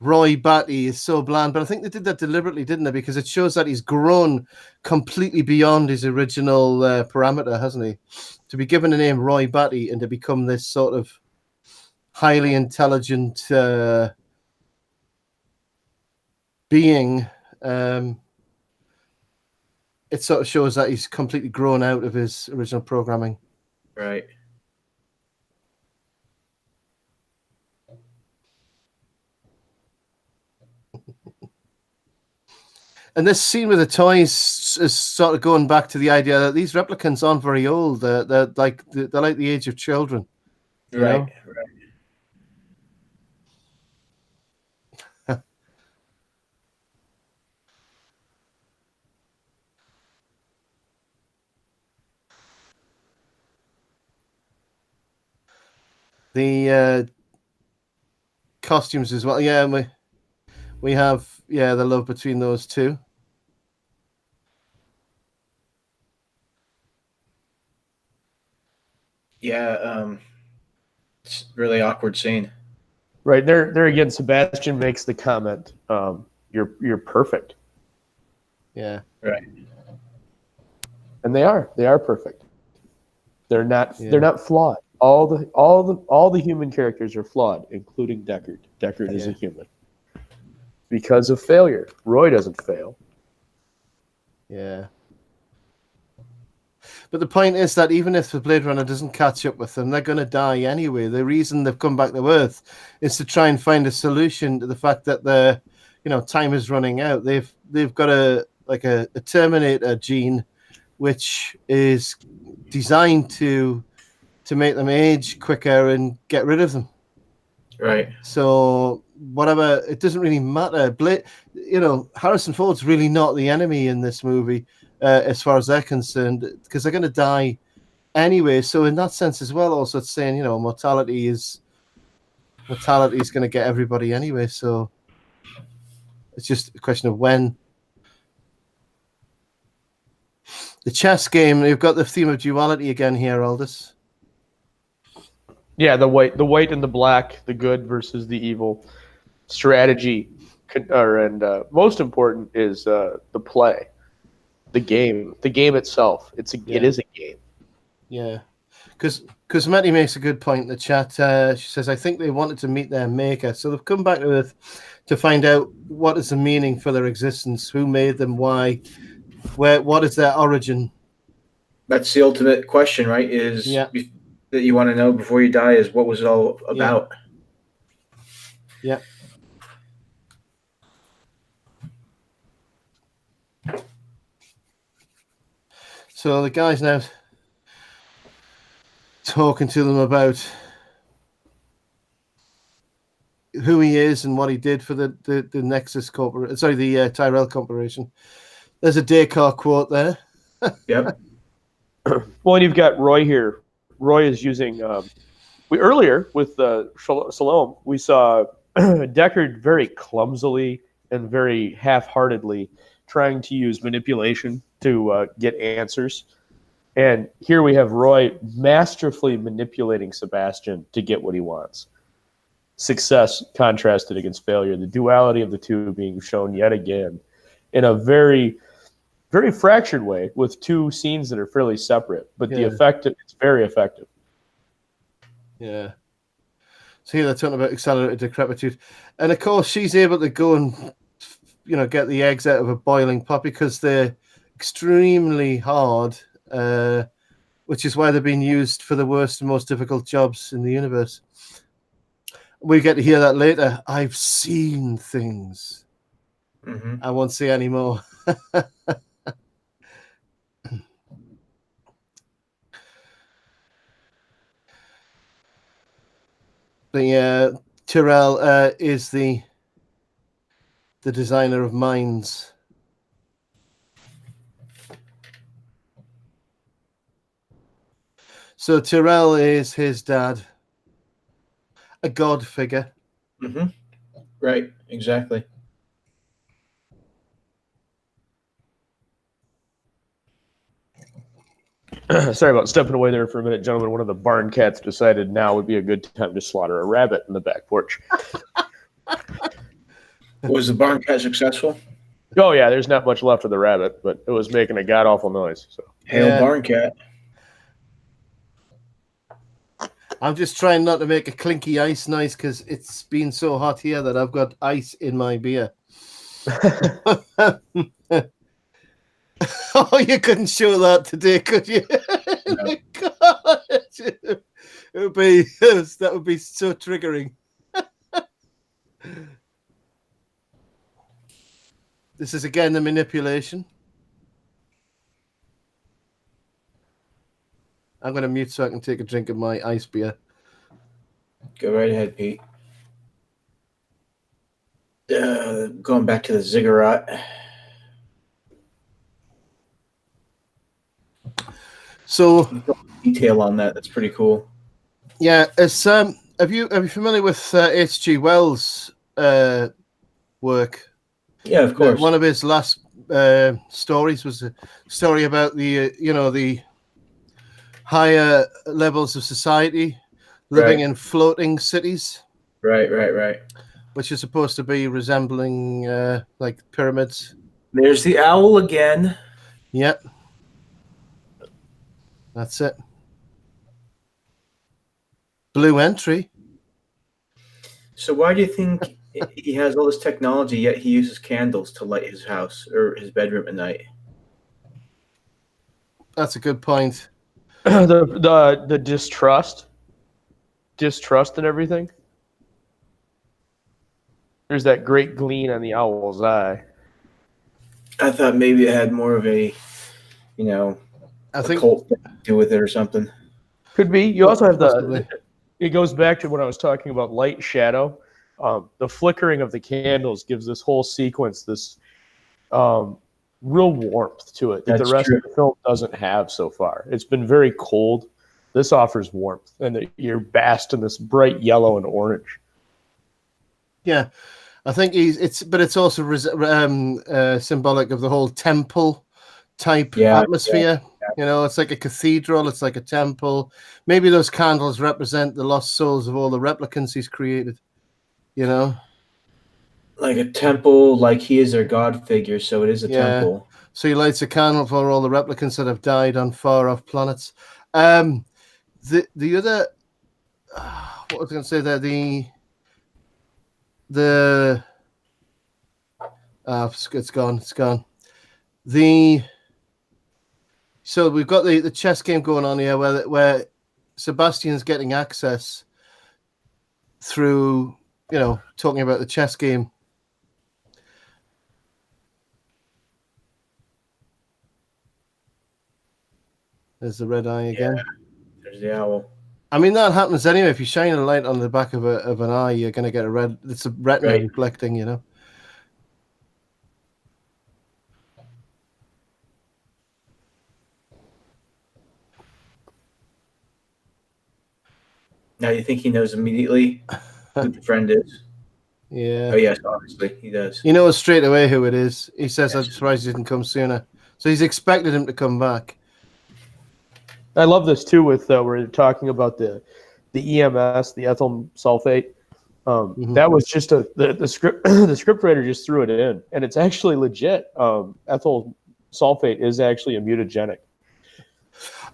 Roy Batty is so bland, but I think they did that deliberately, didn't they? Because it shows that he's grown completely beyond his original parameter, hasn't he? To be given the name Roy Batty and to become this sort of highly intelligent being, it sort of shows that he's completely grown out of his original programming. Right. And this scene with the toys is sort of going back to the idea that these replicants aren't very old. They're like the age of children. Right. Know? Right. The costumes as well. Yeah, we have the love between those two. Yeah, it's a really awkward scene. Right there again, Sebastian makes the comment, "You're perfect." Yeah. Right. And they are perfect. They're not Yeah. they're not flawed. All the human characters are flawed, including Deckard. Deckard is a Yeah. human. Because of failure. Roy doesn't fail. Yeah. But the point is that even if the Blade Runner doesn't catch up with them, they're going to die anyway. The reason they've come back to Earth is to try and find a solution to the fact that their, time is running out. They've got a Terminator gene, which is designed to make them age quicker and get rid of them. Right. So whatever, it doesn't really matter. Harrison Ford's really not the enemy in this movie, as far as they're concerned, because they're going to die anyway. So in that sense as well, also it's saying, mortality is going to get everybody anyway. So it's just a question of when. The chess game, you've got the theme of duality again here, Aldous. Yeah, the white and the black, the good versus the evil. Strategy, and most important is the play, the game itself. It is a game. Yeah, because Matty makes a good point in the chat. She says, I think they wanted to meet their maker, so they've come back to Earth to find out what is the meaning for their existence, who made them, why, what is their origin. That's the ultimate question, right? That you want to know before you die is what was it all about? Yeah. So the guy's now talking to them about who he is and what he did for the Nexus Corporation. Sorry, the Tyrell Corporation. There's a Descartes quote there. Yep. Well, and you've got Roy here. Roy is using. We earlier with Salome, we saw Deckard very clumsily and very half-heartedly trying to use manipulation to get answers. And here we have Roy masterfully manipulating Sebastian to get what he wants. Success contrasted against failure. The duality of the two being shown yet again in a very, very fractured way with two scenes that are fairly separate. But it's very effective. Yeah. So here they're talking about accelerated decrepitude. And of course, she's able to go and, get the eggs out of a boiling pot because they're extremely hard, which is why they're being used for the worst and most difficult jobs in the universe. We get to hear that later. I've seen things. Mm-hmm. I won't say any more. The Tyrell is the designer of minds. So Tyrell is his dad, a god figure. Mm-hmm. Right, exactly. Sorry about stepping away there for a minute, gentlemen. One of the barn cats decided now would be a good time to slaughter a rabbit in the back porch. Was the barn cat successful? Oh, yeah, there's not much left of the rabbit, but it was making a god-awful noise. So. Hail barn cat. I'm just trying not to make a clinky ice noise because it's been so hot here that I've got ice in my beer. Oh, you couldn't show that today, could you? No. That would be so triggering. This is again the manipulation. I'm going to mute so I can take a drink of my ice beer. Go right ahead, Pete. Going back to the ziggurat. So detail on that. That's pretty cool. Yeah, it's are you familiar with H.G. Wells' work? Yeah, of course. One of his last stories was a story about the higher levels of society living in floating cities. Right. Which is supposed to be resembling like pyramids. There's the owl again. Yep. That's it. Blue entry. So why do you think he has all this technology, yet he uses candles to light his house or his bedroom at night? That's a good point. The distrust and everything. There's that great gleam on the owl's eye. I thought maybe it had more of a, I think cult thing to do with it or something. Could be. You also have possibly. It goes back to when I was talking about light shadow. The flickering of the candles gives this whole sequence this real warmth to it that That's the rest true. of the film doesn't have so far. It's been very cold. This offers warmth, and you're basked in this bright yellow and orange. Yeah, I think it's also symbolic of the whole temple type atmosphere. Yeah. It's like a cathedral. It's like a temple. Maybe those candles represent the lost souls of all the replicants he's created. Like a temple, like he is their god figure, so it is a temple. So he lights a candle for all the replicants that have died on far-off planets. The other, what was I going to say there? It's gone. So we've got the chess game going on here, where Sebastian's getting access through, talking about the chess game. There's the red eye again. Yeah, there's the owl. I mean, that happens anyway. If you shine a light on the back of an eye, you're going to get it's a retina reflecting, Now you think he knows immediately who the friend is? Yeah. Oh, yes, obviously, he does. He knows straight away who it is. He says, I'm surprised he didn't come sooner. So he's expected him to come back. I love this too with where they're talking about the EMS, the ethyl sulfate. That was just the script. The scriptwriter just threw it in, and it's actually legit. Ethyl sulfate is actually a mutagenic.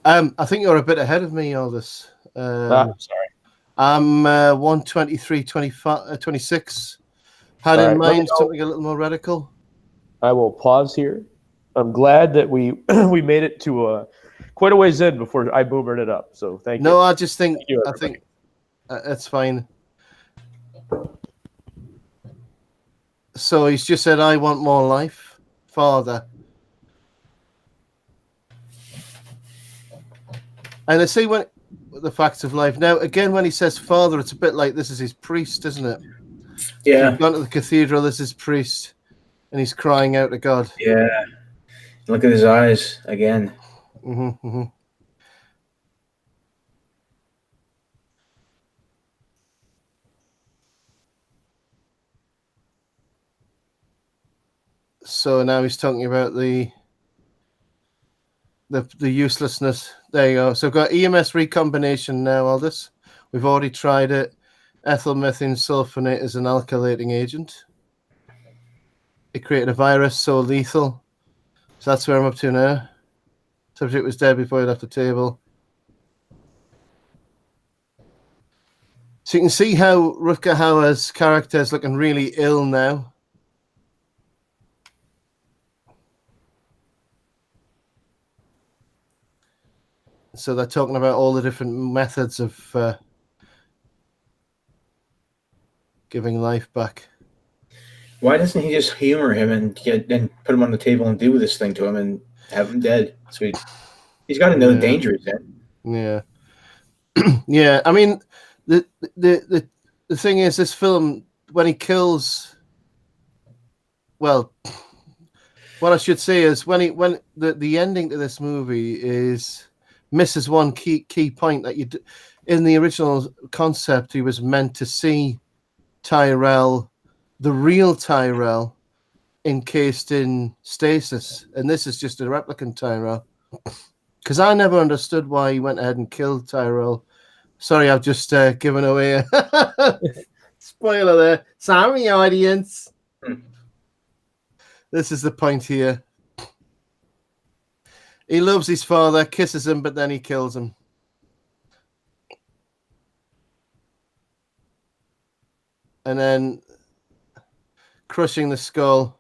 I think you're a bit ahead of me, Aldous. I'm sorry. I'm 123.26. Had in mind something a little more radical. I will pause here. I'm glad that we we made it to quite a ways in before I boomered it up. So thank you. No, I just think I think it's fine. So he's just said, "I want more life, Father." And I see when the facts of life. Now, again, when he says Father, it's a bit like this is his priest, isn't it? Yeah. He's gone to the cathedral, this is priest, and he's crying out to God. Yeah. Look at his eyes again. So now he's talking about the uselessness. There you go. So I've got EMS recombination now, Aldous. We've already tried it. Ethyl methane sulfonate is an alkylating agent. It created a virus so lethal. So that's where I'm up to now. Subject was dead before he left the table. So you can see how Rutger Hauer's character is looking really ill now. So they're talking about all the different methods of giving life back. Why doesn't he just humor him and put him on the table and do this thing to him and have him dead? So he's got to know the danger he's in. Yeah. Yeah. I mean, the thing is, this film, when he kills, well, what I should say is when the ending to this movie is misses one key point that in the original concept, he was meant to see Tyrell, the real Tyrell, encased in stasis, and this is just a replicant Tyrell. Because I never understood why he went ahead and killed Tyrell. Sorry, I've just given away a spoiler there. Sorry, audience. This is the point here. He loves his father, kisses him, but then he kills him. And then crushing the skull.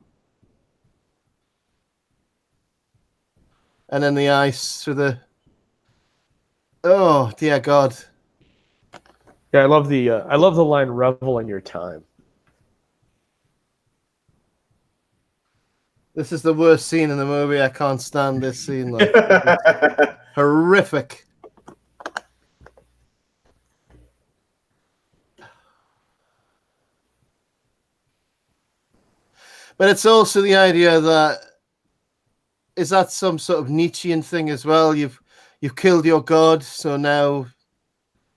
And then the ice through the... Oh, dear God. Yeah, I love the line "revel in your time." This is the worst scene in the movie. I can't stand this scene. Like, horrific. But it's also the idea that is that some sort of Nietzschean thing as well? You've killed your god, so now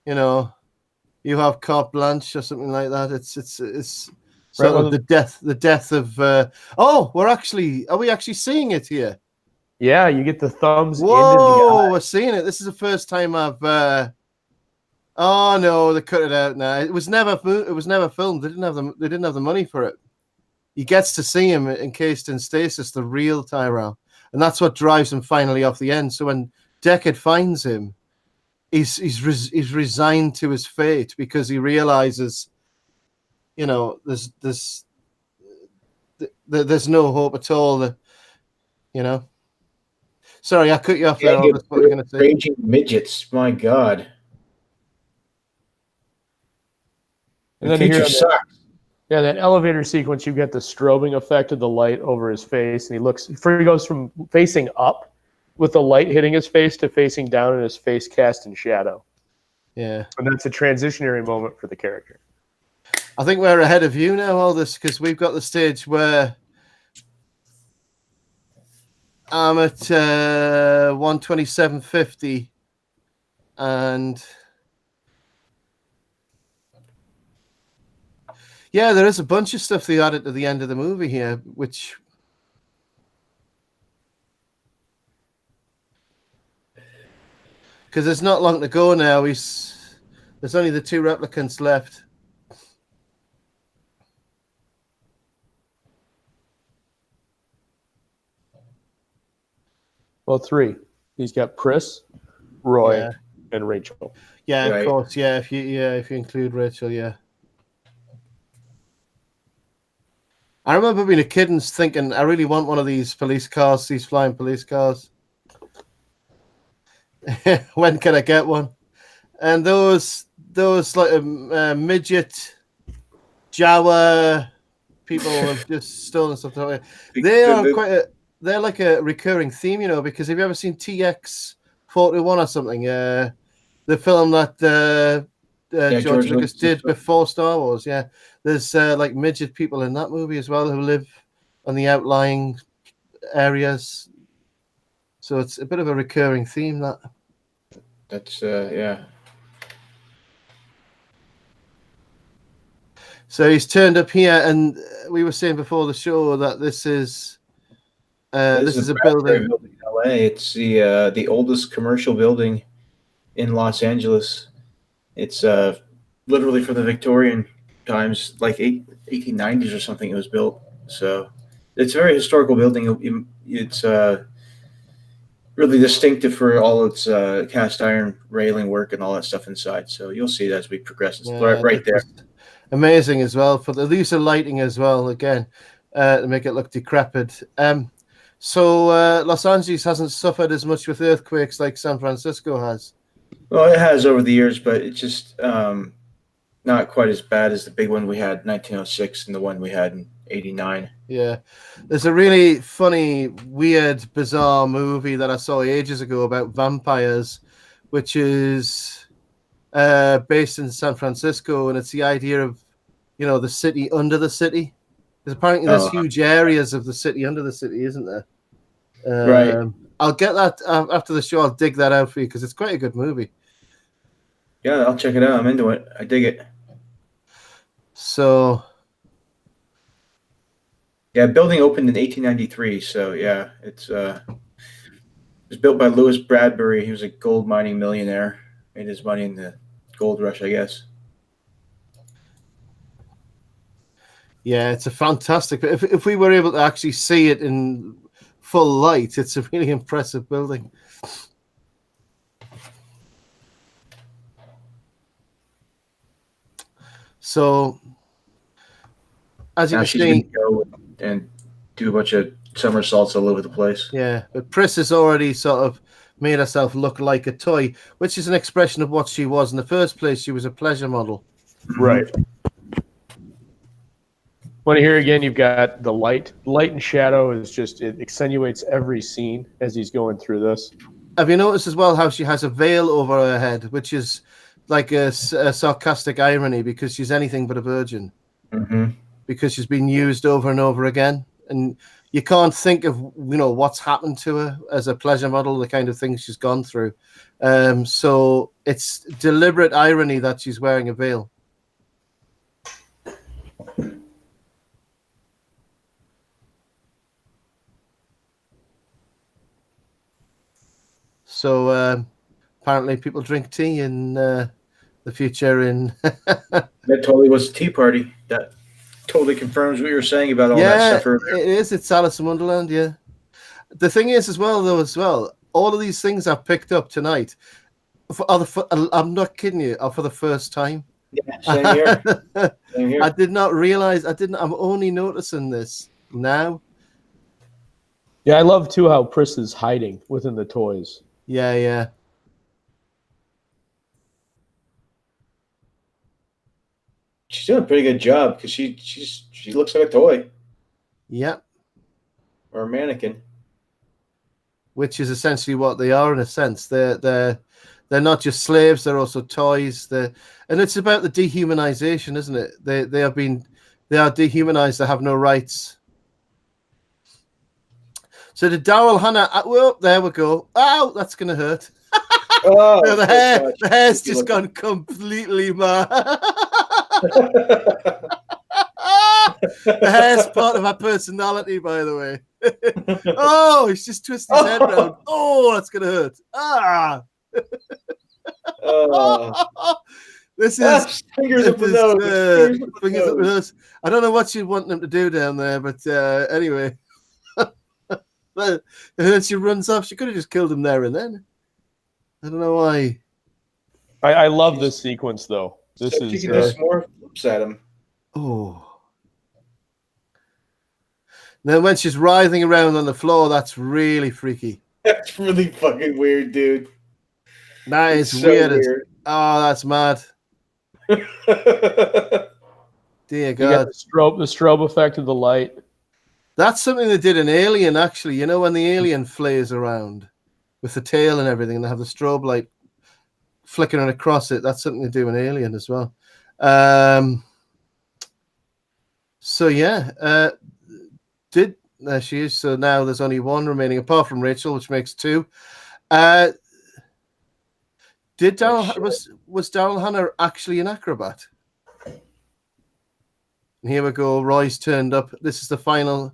you have carte blanche or something like that. It's sort Right, of the death of. Are we actually seeing it here? Yeah, you get the thumbs into the Whoa, eye. we're seeing it. This is the first time I've. Oh no, they cut it out now. It was never filmed. They didn't have the money for it. He gets to see him encased in stasis, the real Tyrell, and that's what drives him finally off the end. So when Deckard finds him, he's resigned to his fate because he realizes, there's no hope at all. Sorry, I cut you off there. What were you going to say? Raging midgets, my God. And The then future sucks. Yeah, that elevator sequence, you get the strobing effect of the light over his face, and he goes from facing up with the light hitting his face to facing down and his face cast in shadow. Yeah. And that's a transitionary moment for the character. I think we're ahead of you now, Aldous, because we've got the stage where I'm at 127.50 and yeah, there is a bunch of stuff they added to the end of the movie here, which because there's not long to go now. There's only the 2 replicants left. Well, 3. He's got Pris, Roy, and Rachel. Yeah, Right. of course. Yeah, if you include Rachel, yeah. I remember being a kid and thinking, I really want one of these police cars, these flying police cars. When can I get one? And those like midget Jawa people have just stolen stuff. They're like a recurring theme, because have you ever seen TX-41 or something? The film that George Lucas did before Star Wars. Yeah, there's like midget people in that movie as well who live on the outlying areas. So it's a bit of a recurring theme. That's yeah. So he's turned up here, and we were saying before the show that this is a building. In LA. It's the oldest commercial building in Los Angeles. It's literally from the Victorian times, like 1890s or something. It was built, so it's a very historical building. It's really distinctive for all its cast iron railing work and all that stuff inside. So you'll see it as we progress. It's right there. Amazing as well for the use of lighting as well. Again, to make it look decrepit. So Los Angeles hasn't suffered as much with earthquakes like San Francisco has. Well, it has over the years, but it's just not quite as bad as the big one we had in 1906 and the one we had in 89. Yeah. There's a really funny, weird, bizarre movie that I saw ages ago about vampires, which is based in San Francisco, and it's the idea of, the city under the city. Because apparently there's huge areas of the city under the city, isn't there? Right. I'll get that after the show. I'll dig that out for you because it's quite a good movie. Yeah, I'll check it out. I'm into it. I dig it. So, yeah, building opened in 1893. So yeah, it was built by Louis Bradbury. He was a gold mining millionaire. Made his money in the gold rush, I guess. Yeah, it's a fantastic. If we were able to actually see it in full light, it's a really impressive building. So, as you Now can she's going see, to go and do a bunch of somersaults all over the place. yeah, but Pris has already sort of made herself look like a toy, which is an expression of what she was in the first place. She was a pleasure model. Right. When here again, you've got the light. Light and shadow is just, it accentuates every scene as he's going through this. Have you noticed as well how she has a veil over her head, which is like a sarcastic irony because she's anything but a virgin, because she's been used over and over again, and you can't think of what's happened to her as a pleasure model, the kind of things she's gone through. So it's deliberate irony that she's wearing a veil. So apparently people drink tea in the future. That totally was a tea party. That totally confirms what you were saying about all that stuff earlier. It is. It's Alice in Wonderland, yeah. The thing is as well, all of these things I've picked up tonight, I'm not kidding you, are for the first time. Yeah, same here. Same here. I did not realize, I'm only noticing this now. Yeah, I love too how Pris is hiding within the toys. Yeah. She's doing a pretty good job because she looks like a toy. Yep. Or a mannequin. Which is essentially what they are in a sense. They're not just slaves; they're also toys. And it's about the dehumanization, isn't it? They are dehumanized. They have no rights. So the Daryl Hannah. Well, there we go. Oh, that's gonna hurt. Oh, no, the hair's just gone completely mad. The hair's part of my personality, by the way. Oh, he's just twisted his head around. Oh, that's gonna hurt. This is fingers up the nose. Fingers up the nose. I don't know what you want them to do down there, but anyway. And then she runs off. She could have just killed him there and then. I don't know why. I love this sequence though. This is she can do some more flips at him. Oh. Then when she's writhing around on the floor, that's really freaky. That's really fucking weird, dude. That is so weird. Oh, that's mad. Dear God. The strobe effect of the light. That's something they did in Alien, actually. You know, when the alien flares around with the tail and everything, and they have the strobe light flickering across it. That's something they do in Alien as well. So yeah, there she is. So now there's only one remaining, apart from Rachel, which makes two. Was Daryl Hannah actually an acrobat? And here we go. Roy's turned up. This is the final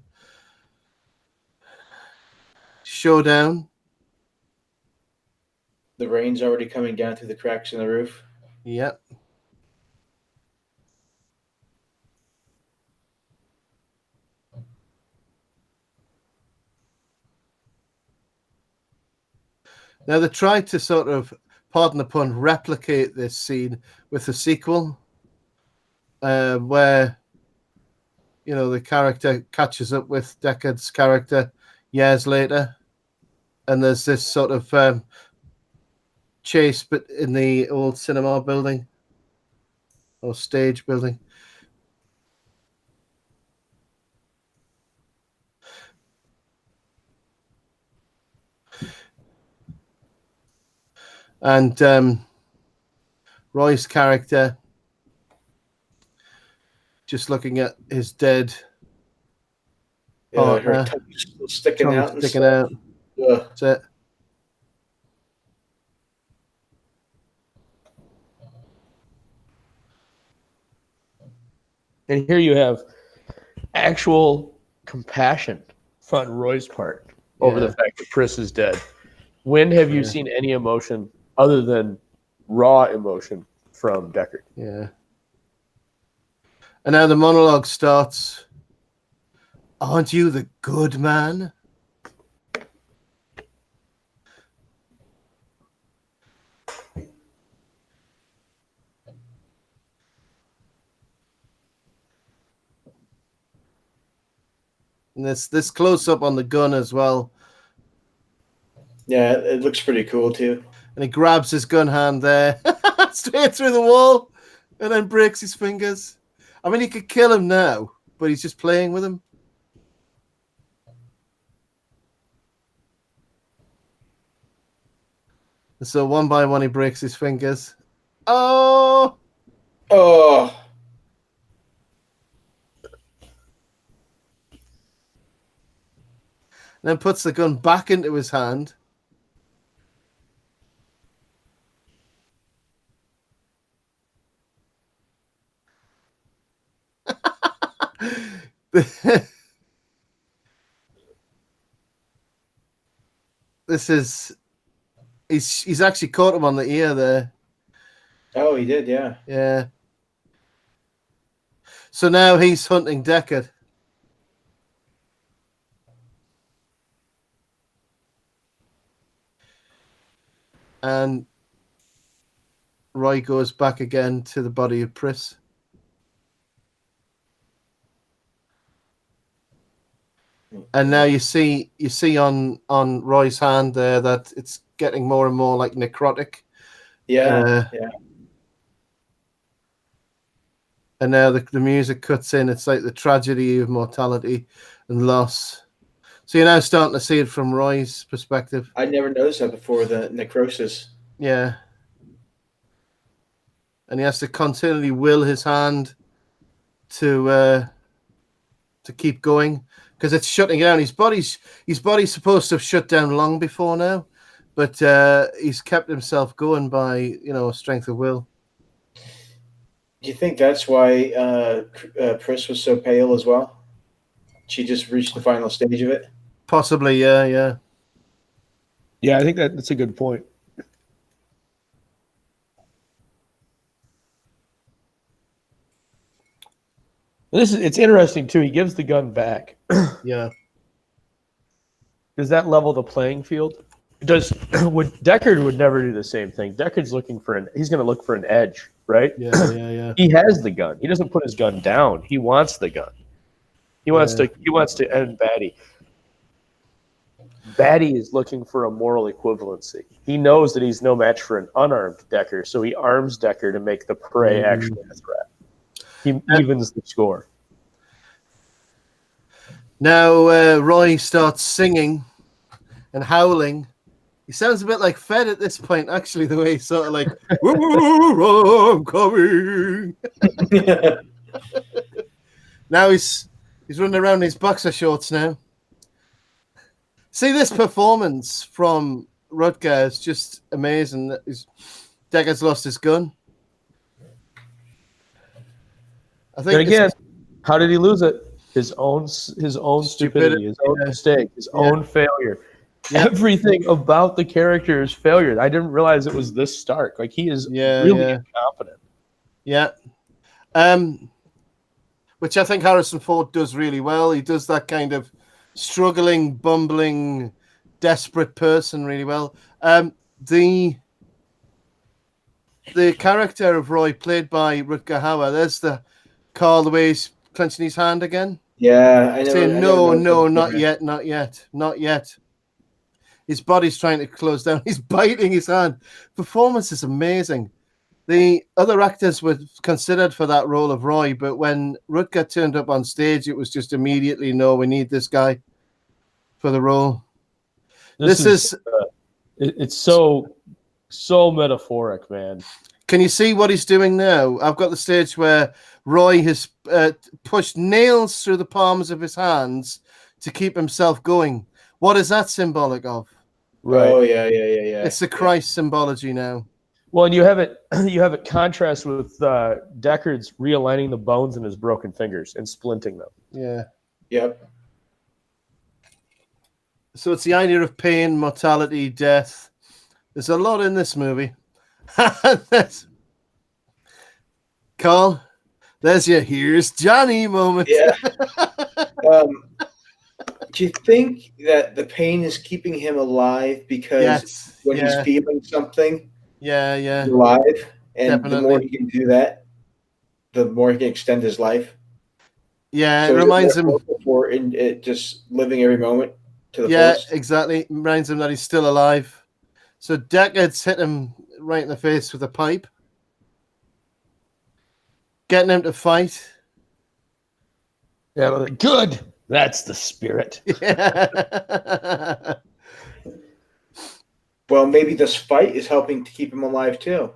showdown. The rain's already coming down through the cracks in the roof. Yep. Now they tried to sort of, pardon the pun, replicate this scene with the sequel, where the character catches up with Deckard's character years later, and there's this sort of chase, but in the old cinema building or stage building. And Roy's character just looking at his dead partner, her tongue still sticking out. That's it. And here you have actual compassion on Roy's part over the fact that Pris is dead. When have you seen any emotion other than raw emotion from Deckard? Yeah. And now the monologue starts. Aren't you the good man? And this close up on the gun as well. Yeah, it looks pretty cool too. And he grabs his gun hand there, straight through the wall, and then breaks his fingers. I mean, he could kill him now, but he's just playing with him. And so one by one, he breaks his fingers. Oh! Oh! And then puts the gun back into his hand. This is... He's actually caught him on the ear there. Oh, he did, yeah. Yeah. So now he's hunting Deckard. And Roy goes back again to the body of Pris. And now you see on Roy's hand there that it's getting more and more like necrotic. Yeah, yeah. And now the music cuts in. It's like the tragedy of mortality and loss. So you're now starting to see it from Roy's perspective. I never noticed that before, the necrosis. Yeah. And he has to continually will his hand to keep going because it's shutting down. His body's supposed to have shut down long before now, but he's kept himself going by strength of will. Do you think that's why Pris was so pale as well? She just reached the final stage of it? Possibly, yeah. Yeah, I think that's a good point. It's interesting too. He gives the gun back. Yeah. Does that level the playing field? Deckard would never do the same thing. Deckard's he's going to look for an edge, right? Yeah. He has the gun. He doesn't put his gun down. He wants the gun. He wants to end Batty. Batty is looking for a moral equivalency. He knows that he's no match for an unarmed Deckard, so he arms Deckard to make the prey actually a threat. He evens the score. Now Roy starts singing and howling. He sounds a bit like Fed at this point, actually, the way he's sort of like, I'm coming. Now he's running around in his boxer shorts now. See, this performance from Rutger is just amazing. Deckard's lost his gun. I think. But again, how did he lose it? His own stupidity, his own mistake, his own failure. Yeah. Everything about the character is failure. I didn't realize it was this stark. Like, he is really incompetent. Yeah. Which I think Harrison Ford does really well. He does that kind of struggling, bumbling, desperate person really well. The character of Roy, played by Rutger Hauer, there's the Carl, the way he's clenching his hand again. Yeah, I know. Saying, no, not yet. His body's trying to close down. He's biting his hand. Performance is amazing. The other actors were considered for that role of Roy, but when Rutger turned up on stage, it was just immediately, no, we need this guy for the role. It's so metaphoric, man. Can you see what he's doing now? I've got the stage where Roy has pushed nails through the palms of his hands to keep himself going. What is that symbolic of? Right. Oh, yeah. It's the Christ symbology now. Well, and you have it contrast with Deckard's realigning the bones in his broken fingers and splinting them. Yeah. Yep. So it's the idea of pain, mortality, death. There's a lot in this movie. Carl, There's your "Here's Johnny" moment. Yeah. Do you think that the pain is keeping him alive because Yes. when he's Yeah. feeling something, Yeah. he's Yeah. alive, and the more Definitely. he can do that, the more he can extend his life. Yeah. It So is it reminds him. metaphorical for it just living every moment to the Yeah. fullest? Exactly. Reminds him that he's still alive. So Deckard's hit him right in the face with a pipe, getting him to fight. Yeah, good. That's the spirit. Yeah. Well, maybe this fight is helping to keep him alive too.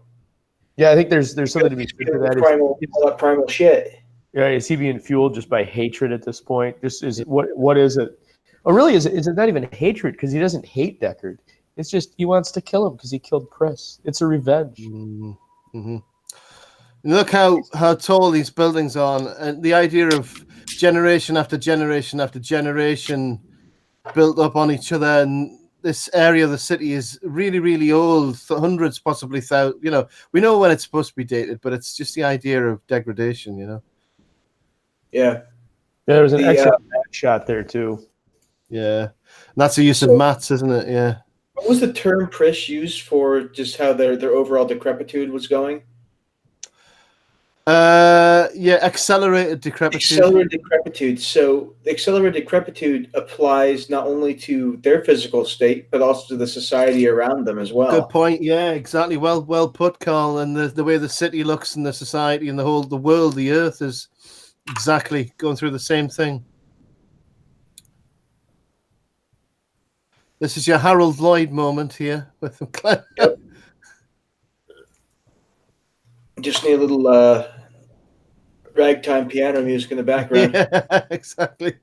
Yeah, I think there's something to be said for that. Primal, all that primal shit. Yeah, is he being fueled just by hatred at this point? Just is what is it? Oh, really? Is it not even hatred because he doesn't hate Deckard? It's just he wants to kill him because he killed Chris. It's a revenge. Mm-hmm. Look how tall these buildings are, and the idea of generation after generation after generation built up on each other, and this area of the city is really, really old, hundreds, possibly thousands. You know, we know when it's supposed to be dated, but it's just the idea of degradation. You know. Yeah. Yeah, there was an excellent shot there too. Yeah, and that's the use of mats, isn't it? Yeah. What was the term Prish used for just how their overall decrepitude was going? Yeah, accelerated decrepitude. Accelerated decrepitude. So the accelerated decrepitude applies not only to their physical state, but also to the society around them as well. Good point. Yeah, exactly. Well put, Carl. And the way the city looks and the society and the world, the earth is exactly going through the same thing. This is your Harold Lloyd moment here with them. Yep. Just need a little ragtime piano music in the background. Yeah, exactly.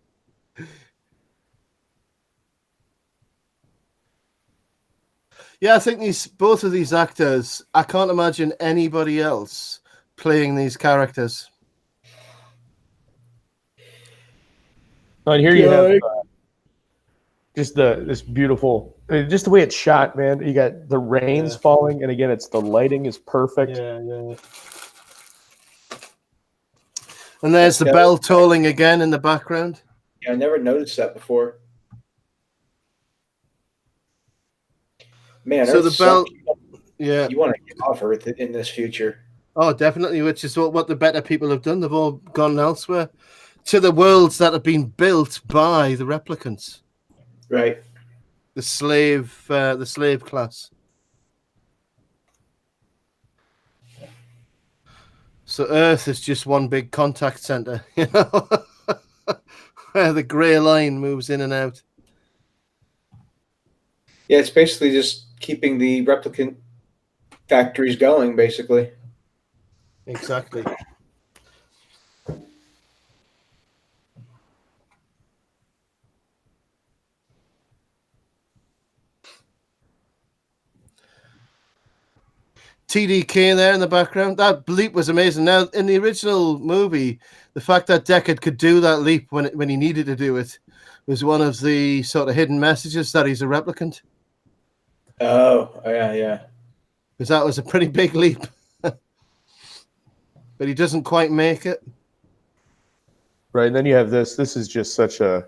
Yeah, I think both of these actors, I can't imagine anybody else playing these characters. Oh, and here you have just this beautiful, just the way it's shot, man. You got the rains falling, and again, it's the lighting is perfect. Yeah. And there's the bell tolling again in the background. Yeah, I never noticed that before. Man, so Earth the bell, yeah, you want to get off Earth in this future. Oh, definitely, which is what the better people have done. They've all gone elsewhere to the worlds that have been built by the replicants. Right. The slave class. So Earth is just one big contact center, you know, where the grey line moves in and out. Yeah, it's basically just keeping the replicant factories going, basically. Exactly. TDK there in the background. That leap was amazing. Now, in the original movie, the fact that Deckard could do that leap when he needed to do it was one of the sort of hidden messages that he's a replicant. Oh, yeah. Because that was a pretty big leap. But he doesn't quite make it. Right, and then you have this. This is just such an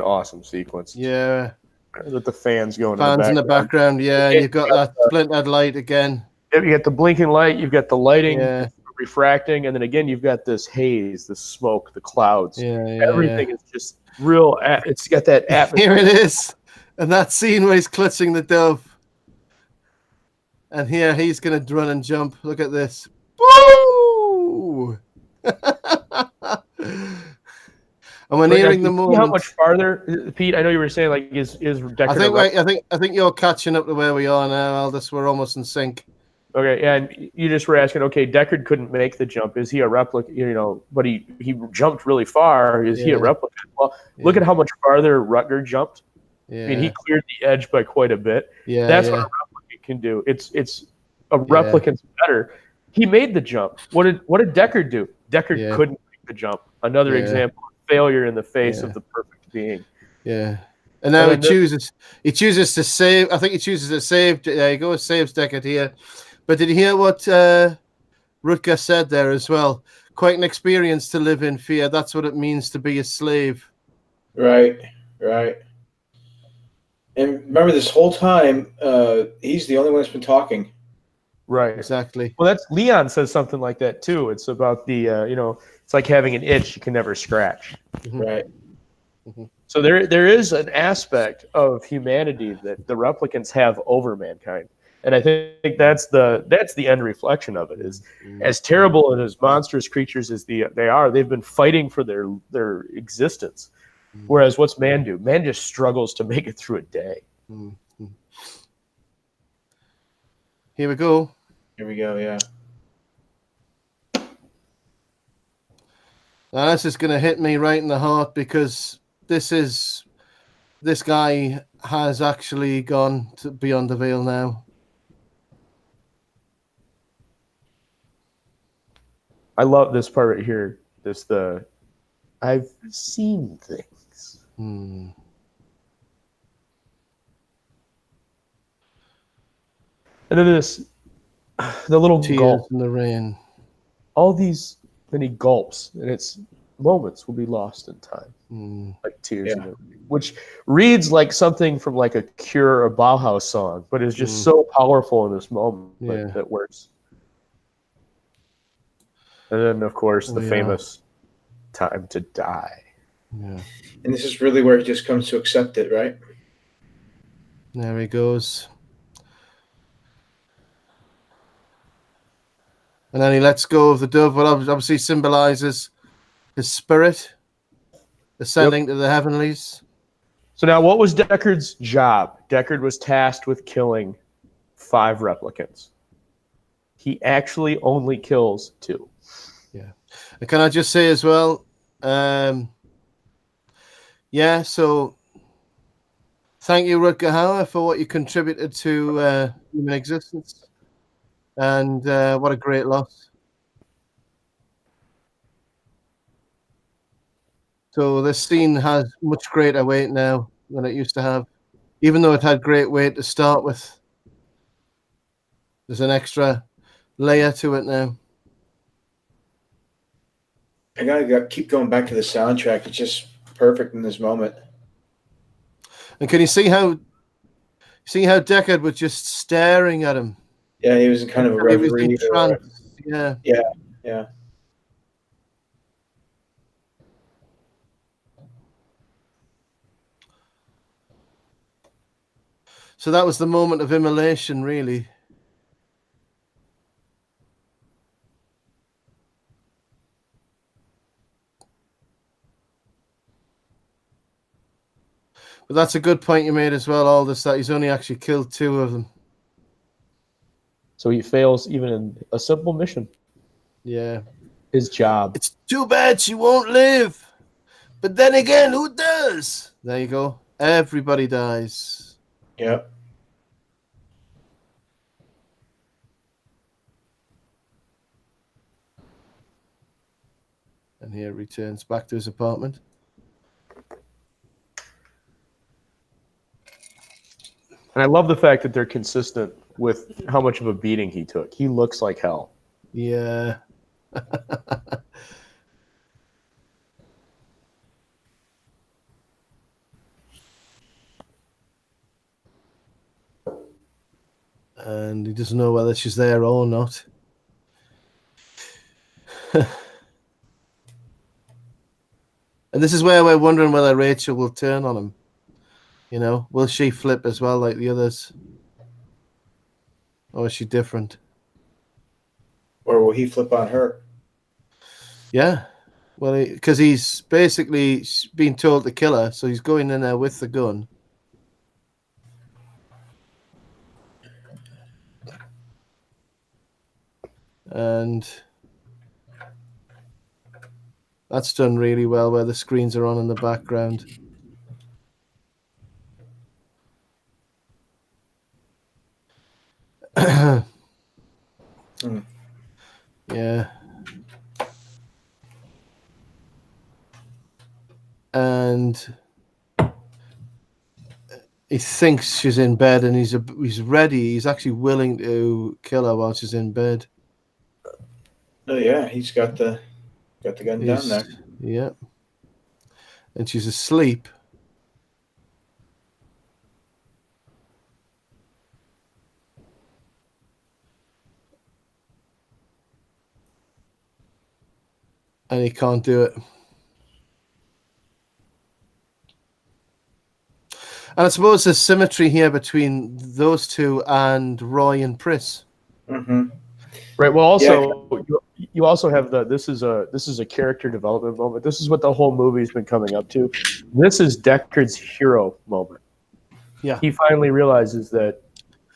awesome sequence. Yeah. With the fans going in the background, yeah. You've got that splintered light again. You got the blinking light, you've got the lighting refracting, and then again you've got this haze, the smoke, the clouds. Everything is just real. It's got that atmosphere. Here it is. And that scene where he's clutching the dove. And here he's going to run and jump. Look at this. Woo! And we're nearing the moment. How much farther, Pete? I know you were saying like is Deckard. I think you're catching up to where we are now, Aldous. We're almost in sync. Okay, and you just were asking. Okay, Deckard couldn't make the jump. Is he a replicant? You know, but he jumped really far. Is he a replicant? Well, look at how much farther Rutger jumped. Yeah. I mean, he cleared the edge by quite a bit. Yeah, that's what a replicant can do. It's a replicant's better. He made the jump. What did Deckard do? Deckard couldn't make the jump. Another example of failure in the face of the perfect being. Yeah. And now he chooses to save. I think he chooses to save. He goes saves Deckard here. But did you hear what Rutger said there as well. Quite an experience to live in fear. That's what it means to be a slave. Right, right. And remember, this whole time, he's the only one that's been talking. Right. Exactly. Well, that's Leon says something like that too. It's about the it's like having an itch you can never scratch. Mhm. Right. Mhm. So there is an aspect of humanity that the replicants have over mankind, and I think that's the end reflection of it. Is as terrible and as monstrous creatures as they are, they've been fighting for their existence. Whereas what's man do? Man just struggles to make it through a day. Mhm. Here we go. Here we go. Yeah. Now, this is going to hit me right in the heart because this guy has actually gone to beyond the veil now. I love this part right here. I've seen things. Hmm. And then the little Tears gulp. in the rain. All these many gulps, and its moments will be lost in time, Hmm. like tears Yeah. in the rain, which reads like something from like a Cure or Bauhaus song, but is just so powerful in this moment Yeah. that works. And then, of course, the famous time to die. Yeah. And this is really where he just comes to accept it, right? There he goes. And then he lets go of the dove, what obviously symbolizes his spirit ascending to the heavenlies. So now, what was Deckard's job? Deckard was tasked with killing 5 replicants. He actually only kills 2. Yeah. And can I just say as well, so thank you, Rutger Hauer, for what you contributed to human existence. And what a great loss. So this scene has much greater weight now than it used to have. Even though it had great weight to start with, there's an extra layer to it now. I gotta keep going back to the soundtrack. It's just perfect in this moment. And can you see how Deckard was just staring at him? Yeah, he was in kind of a He was reverie. entranced. Yeah. Yeah. So that was the moment of immolation, really. But that's a good point you made as well, Aldous, that he's only actually killed 2 of them. So he fails even in a simple mission. Yeah. His job. It's too bad she won't live. But then again, who does? There you go. Everybody dies. Yep. And here returns back to his apartment. And I love the fact that they're consistent with how much of a beating he took. He looks like hell. Yeah. And he doesn't know whether she's there or not. And this is where we're wondering whether Rachel will turn on him. You know, will she flip as well like the others? Or is she different? Or will he flip on her? Yeah. Well, because he's basically been told to kill her, so he's going in there with the gun. And that's done really well where the screens are on in the background. Yeah. And he thinks she's in bed, and he's ready. He's actually willing to kill her while she's in bed. Oh yeah, he's got the gun down there. Yeah, and she's asleep. And he can't do it. And I suppose there's symmetry here between those two and Roy and Pris. Mm-hmm. Right. Well, also you also have this is a character development moment. This is what the whole movie's been coming up to. This is Deckard's hero moment. Yeah. He finally realizes that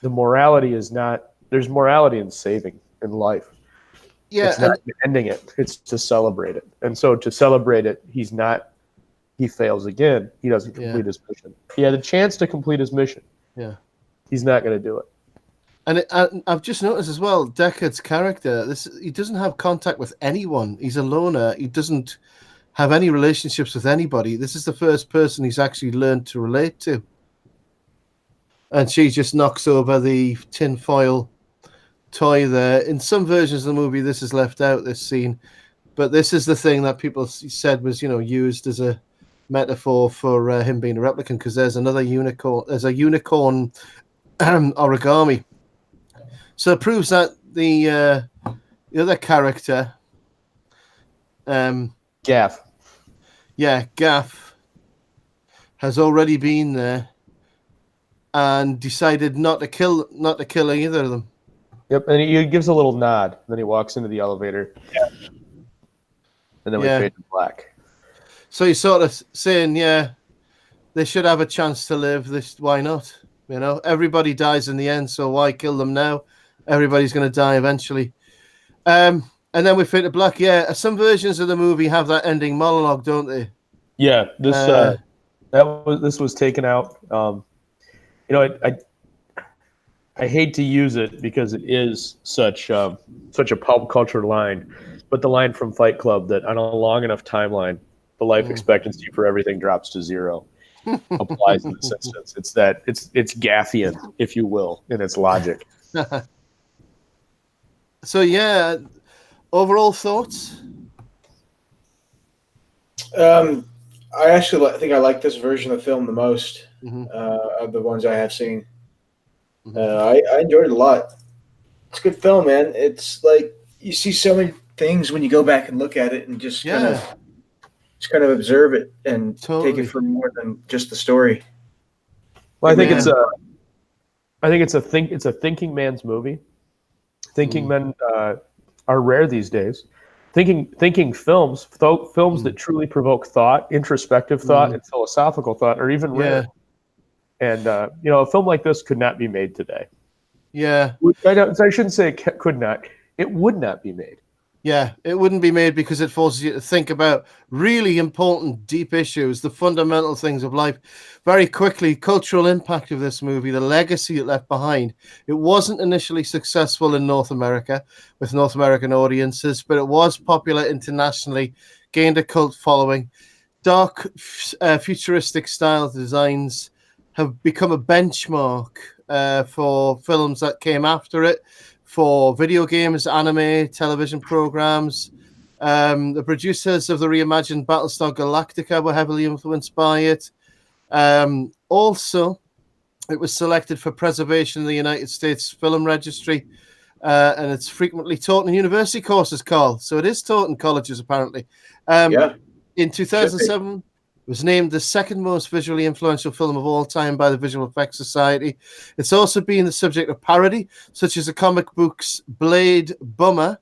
the morality is not. There's morality in saving in life. Yeah, it's not ending it. It's to celebrate it. And so to celebrate it, he fails again. He doesn't complete his mission. He had a chance to complete his mission. Yeah. He's not going to do it. And I've just noticed as well, Deckard's character, he doesn't have contact with anyone. He's a loner. He doesn't have any relationships with anybody. This is the first person he's actually learned to relate to. And she just knocks over the tinfoil toy there. In some versions of the movie, this is left out, this scene. But this is the thing that people said was, used as a metaphor for him being a replicant, because there's another unicorn. There's a unicorn origami. So it proves that the other character, Gaff. Yeah, Gaff has already been there and decided not to kill either of them. Yep, and he gives a little nod. Then he walks into the elevator. Yeah. And then we fade to black. So he's sort of saying, they should have a chance to live. Why not? Everybody dies in the end, so why kill them now? Everybody's going to die eventually. And then we fade to black. Yeah, some versions of the movie have that ending monologue, don't they? Yeah, this was taken out. I hate to use it because it is such a pulp culture line, but the line from Fight Club that on a long enough timeline, the life expectancy for everything drops to zero applies in this instance. It's Gaffian, if you will, in its logic. So yeah, overall thoughts? I actually think I like this version of the film the most of the ones I have seen. I enjoyed it a lot. It's a good film, man. It's like you see so many things when you go back and look at it and just kind of observe it and take it for more than just the story. Well, I think it's a thinking man's movie. Thinking men are rare these days. Thinking films that truly provoke thought, introspective thought, and philosophical thought are even rare. And a film like this could not be made today. Yeah, I shouldn't say it could not. It would not be made. Yeah, it wouldn't be made because it forces you to think about really important, deep issues, the fundamental things of life. Very quickly, cultural impact of this movie, the legacy it left behind. It wasn't initially successful in North America with North American audiences, but it was popular internationally, gained a cult following. Dark, futuristic style designs have become a benchmark for films that came after it. For video games, anime, television programs. The producers of the reimagined Battlestar Galactica were heavily influenced by it. Also, it was selected for preservation in the United States Film Registry, and it's frequently taught in university courses, Carl. So it is taught in colleges, apparently. In 2007, it was named the second most visually influential film of all time by the Visual Effects Society. It's also been the subject of parody, such as the comic books Blade Bummer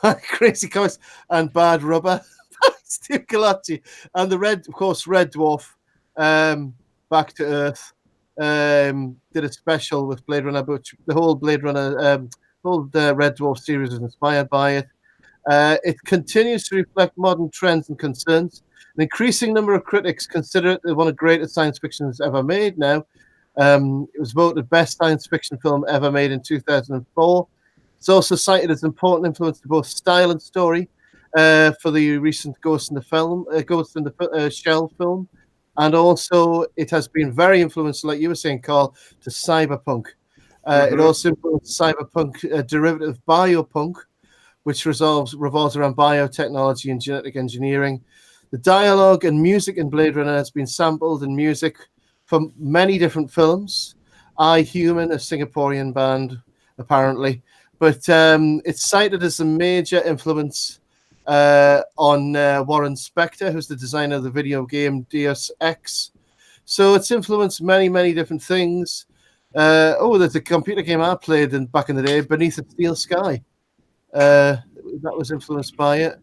by Crazy Comics and Bad Rubber by Steve Galacci, and Red Dwarf, Back to Earth, did a special with Blade Runner, but the whole Blade Runner, Red Dwarf series is inspired by it. It continues to reflect modern trends and concerns. An increasing number of critics consider it one of the greatest science fictions ever made now. It was voted best science fiction film ever made in 2004. It's also cited as an important influence to both style and story for the recent Ghost in the Shell film. And also it has been very influential, like you were saying, Carl, to cyberpunk. It also influenced cyberpunk derivative biopunk, which revolves around biotechnology and genetic engineering. The dialogue and music in Blade Runner has been sampled in music from many different films. I Human, a Singaporean band, apparently, but it's cited as a major influence on Warren Spector, who's the designer of the video game Deus Ex. So it's influenced many, many different things. There's a computer game I played back in the day, Beneath a Steel Sky. That was influenced by it.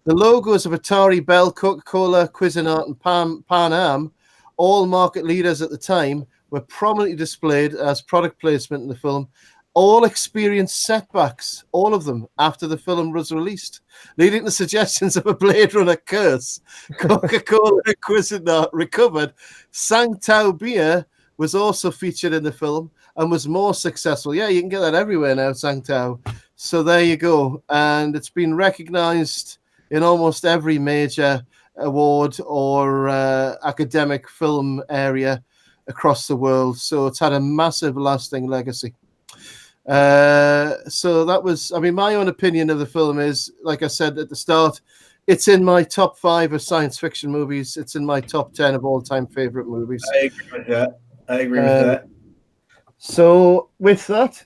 The logos of Atari, Bell, Coca-Cola, Cuisinart, and Pan Am, all market leaders at the time, were prominently displayed as product placement in the film. All experienced setbacks, all of them, after the film was released, leading to suggestions of a Blade Runner curse. Coca-Cola and Cuisinart recovered. Sang Tao beer was also featured in the film and was more successful. Yeah, you can get that everywhere now, Sang Tao. So there you go. And it's been recognized in almost every major award or academic film area across the world. So it's had a massive lasting legacy. So that was, my own opinion of the film is, like I said at the start, it's in my top 5 of science fiction movies. It's in my top 10 of all-time favorite movies. I agree with that. So with that,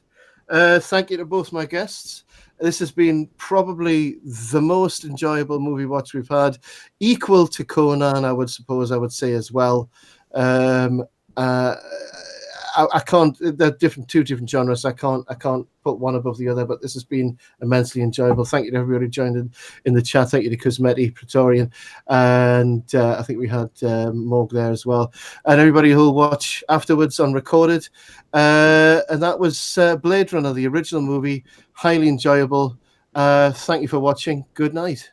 thank you to both my guests. This has been probably the most enjoyable movie watch we've had, equal to Conan, I would say as well. I can't. They're two different genres. I can't put one above the other. But this has been immensely enjoyable. Thank you to everybody who joined in the chat. Thank you to Cosmeti, Praetorian, and I think we had Morg there as well, and everybody who'll watch afterwards on recorded. And that was Blade Runner, the original movie. Highly enjoyable. Thank you for watching. Good night.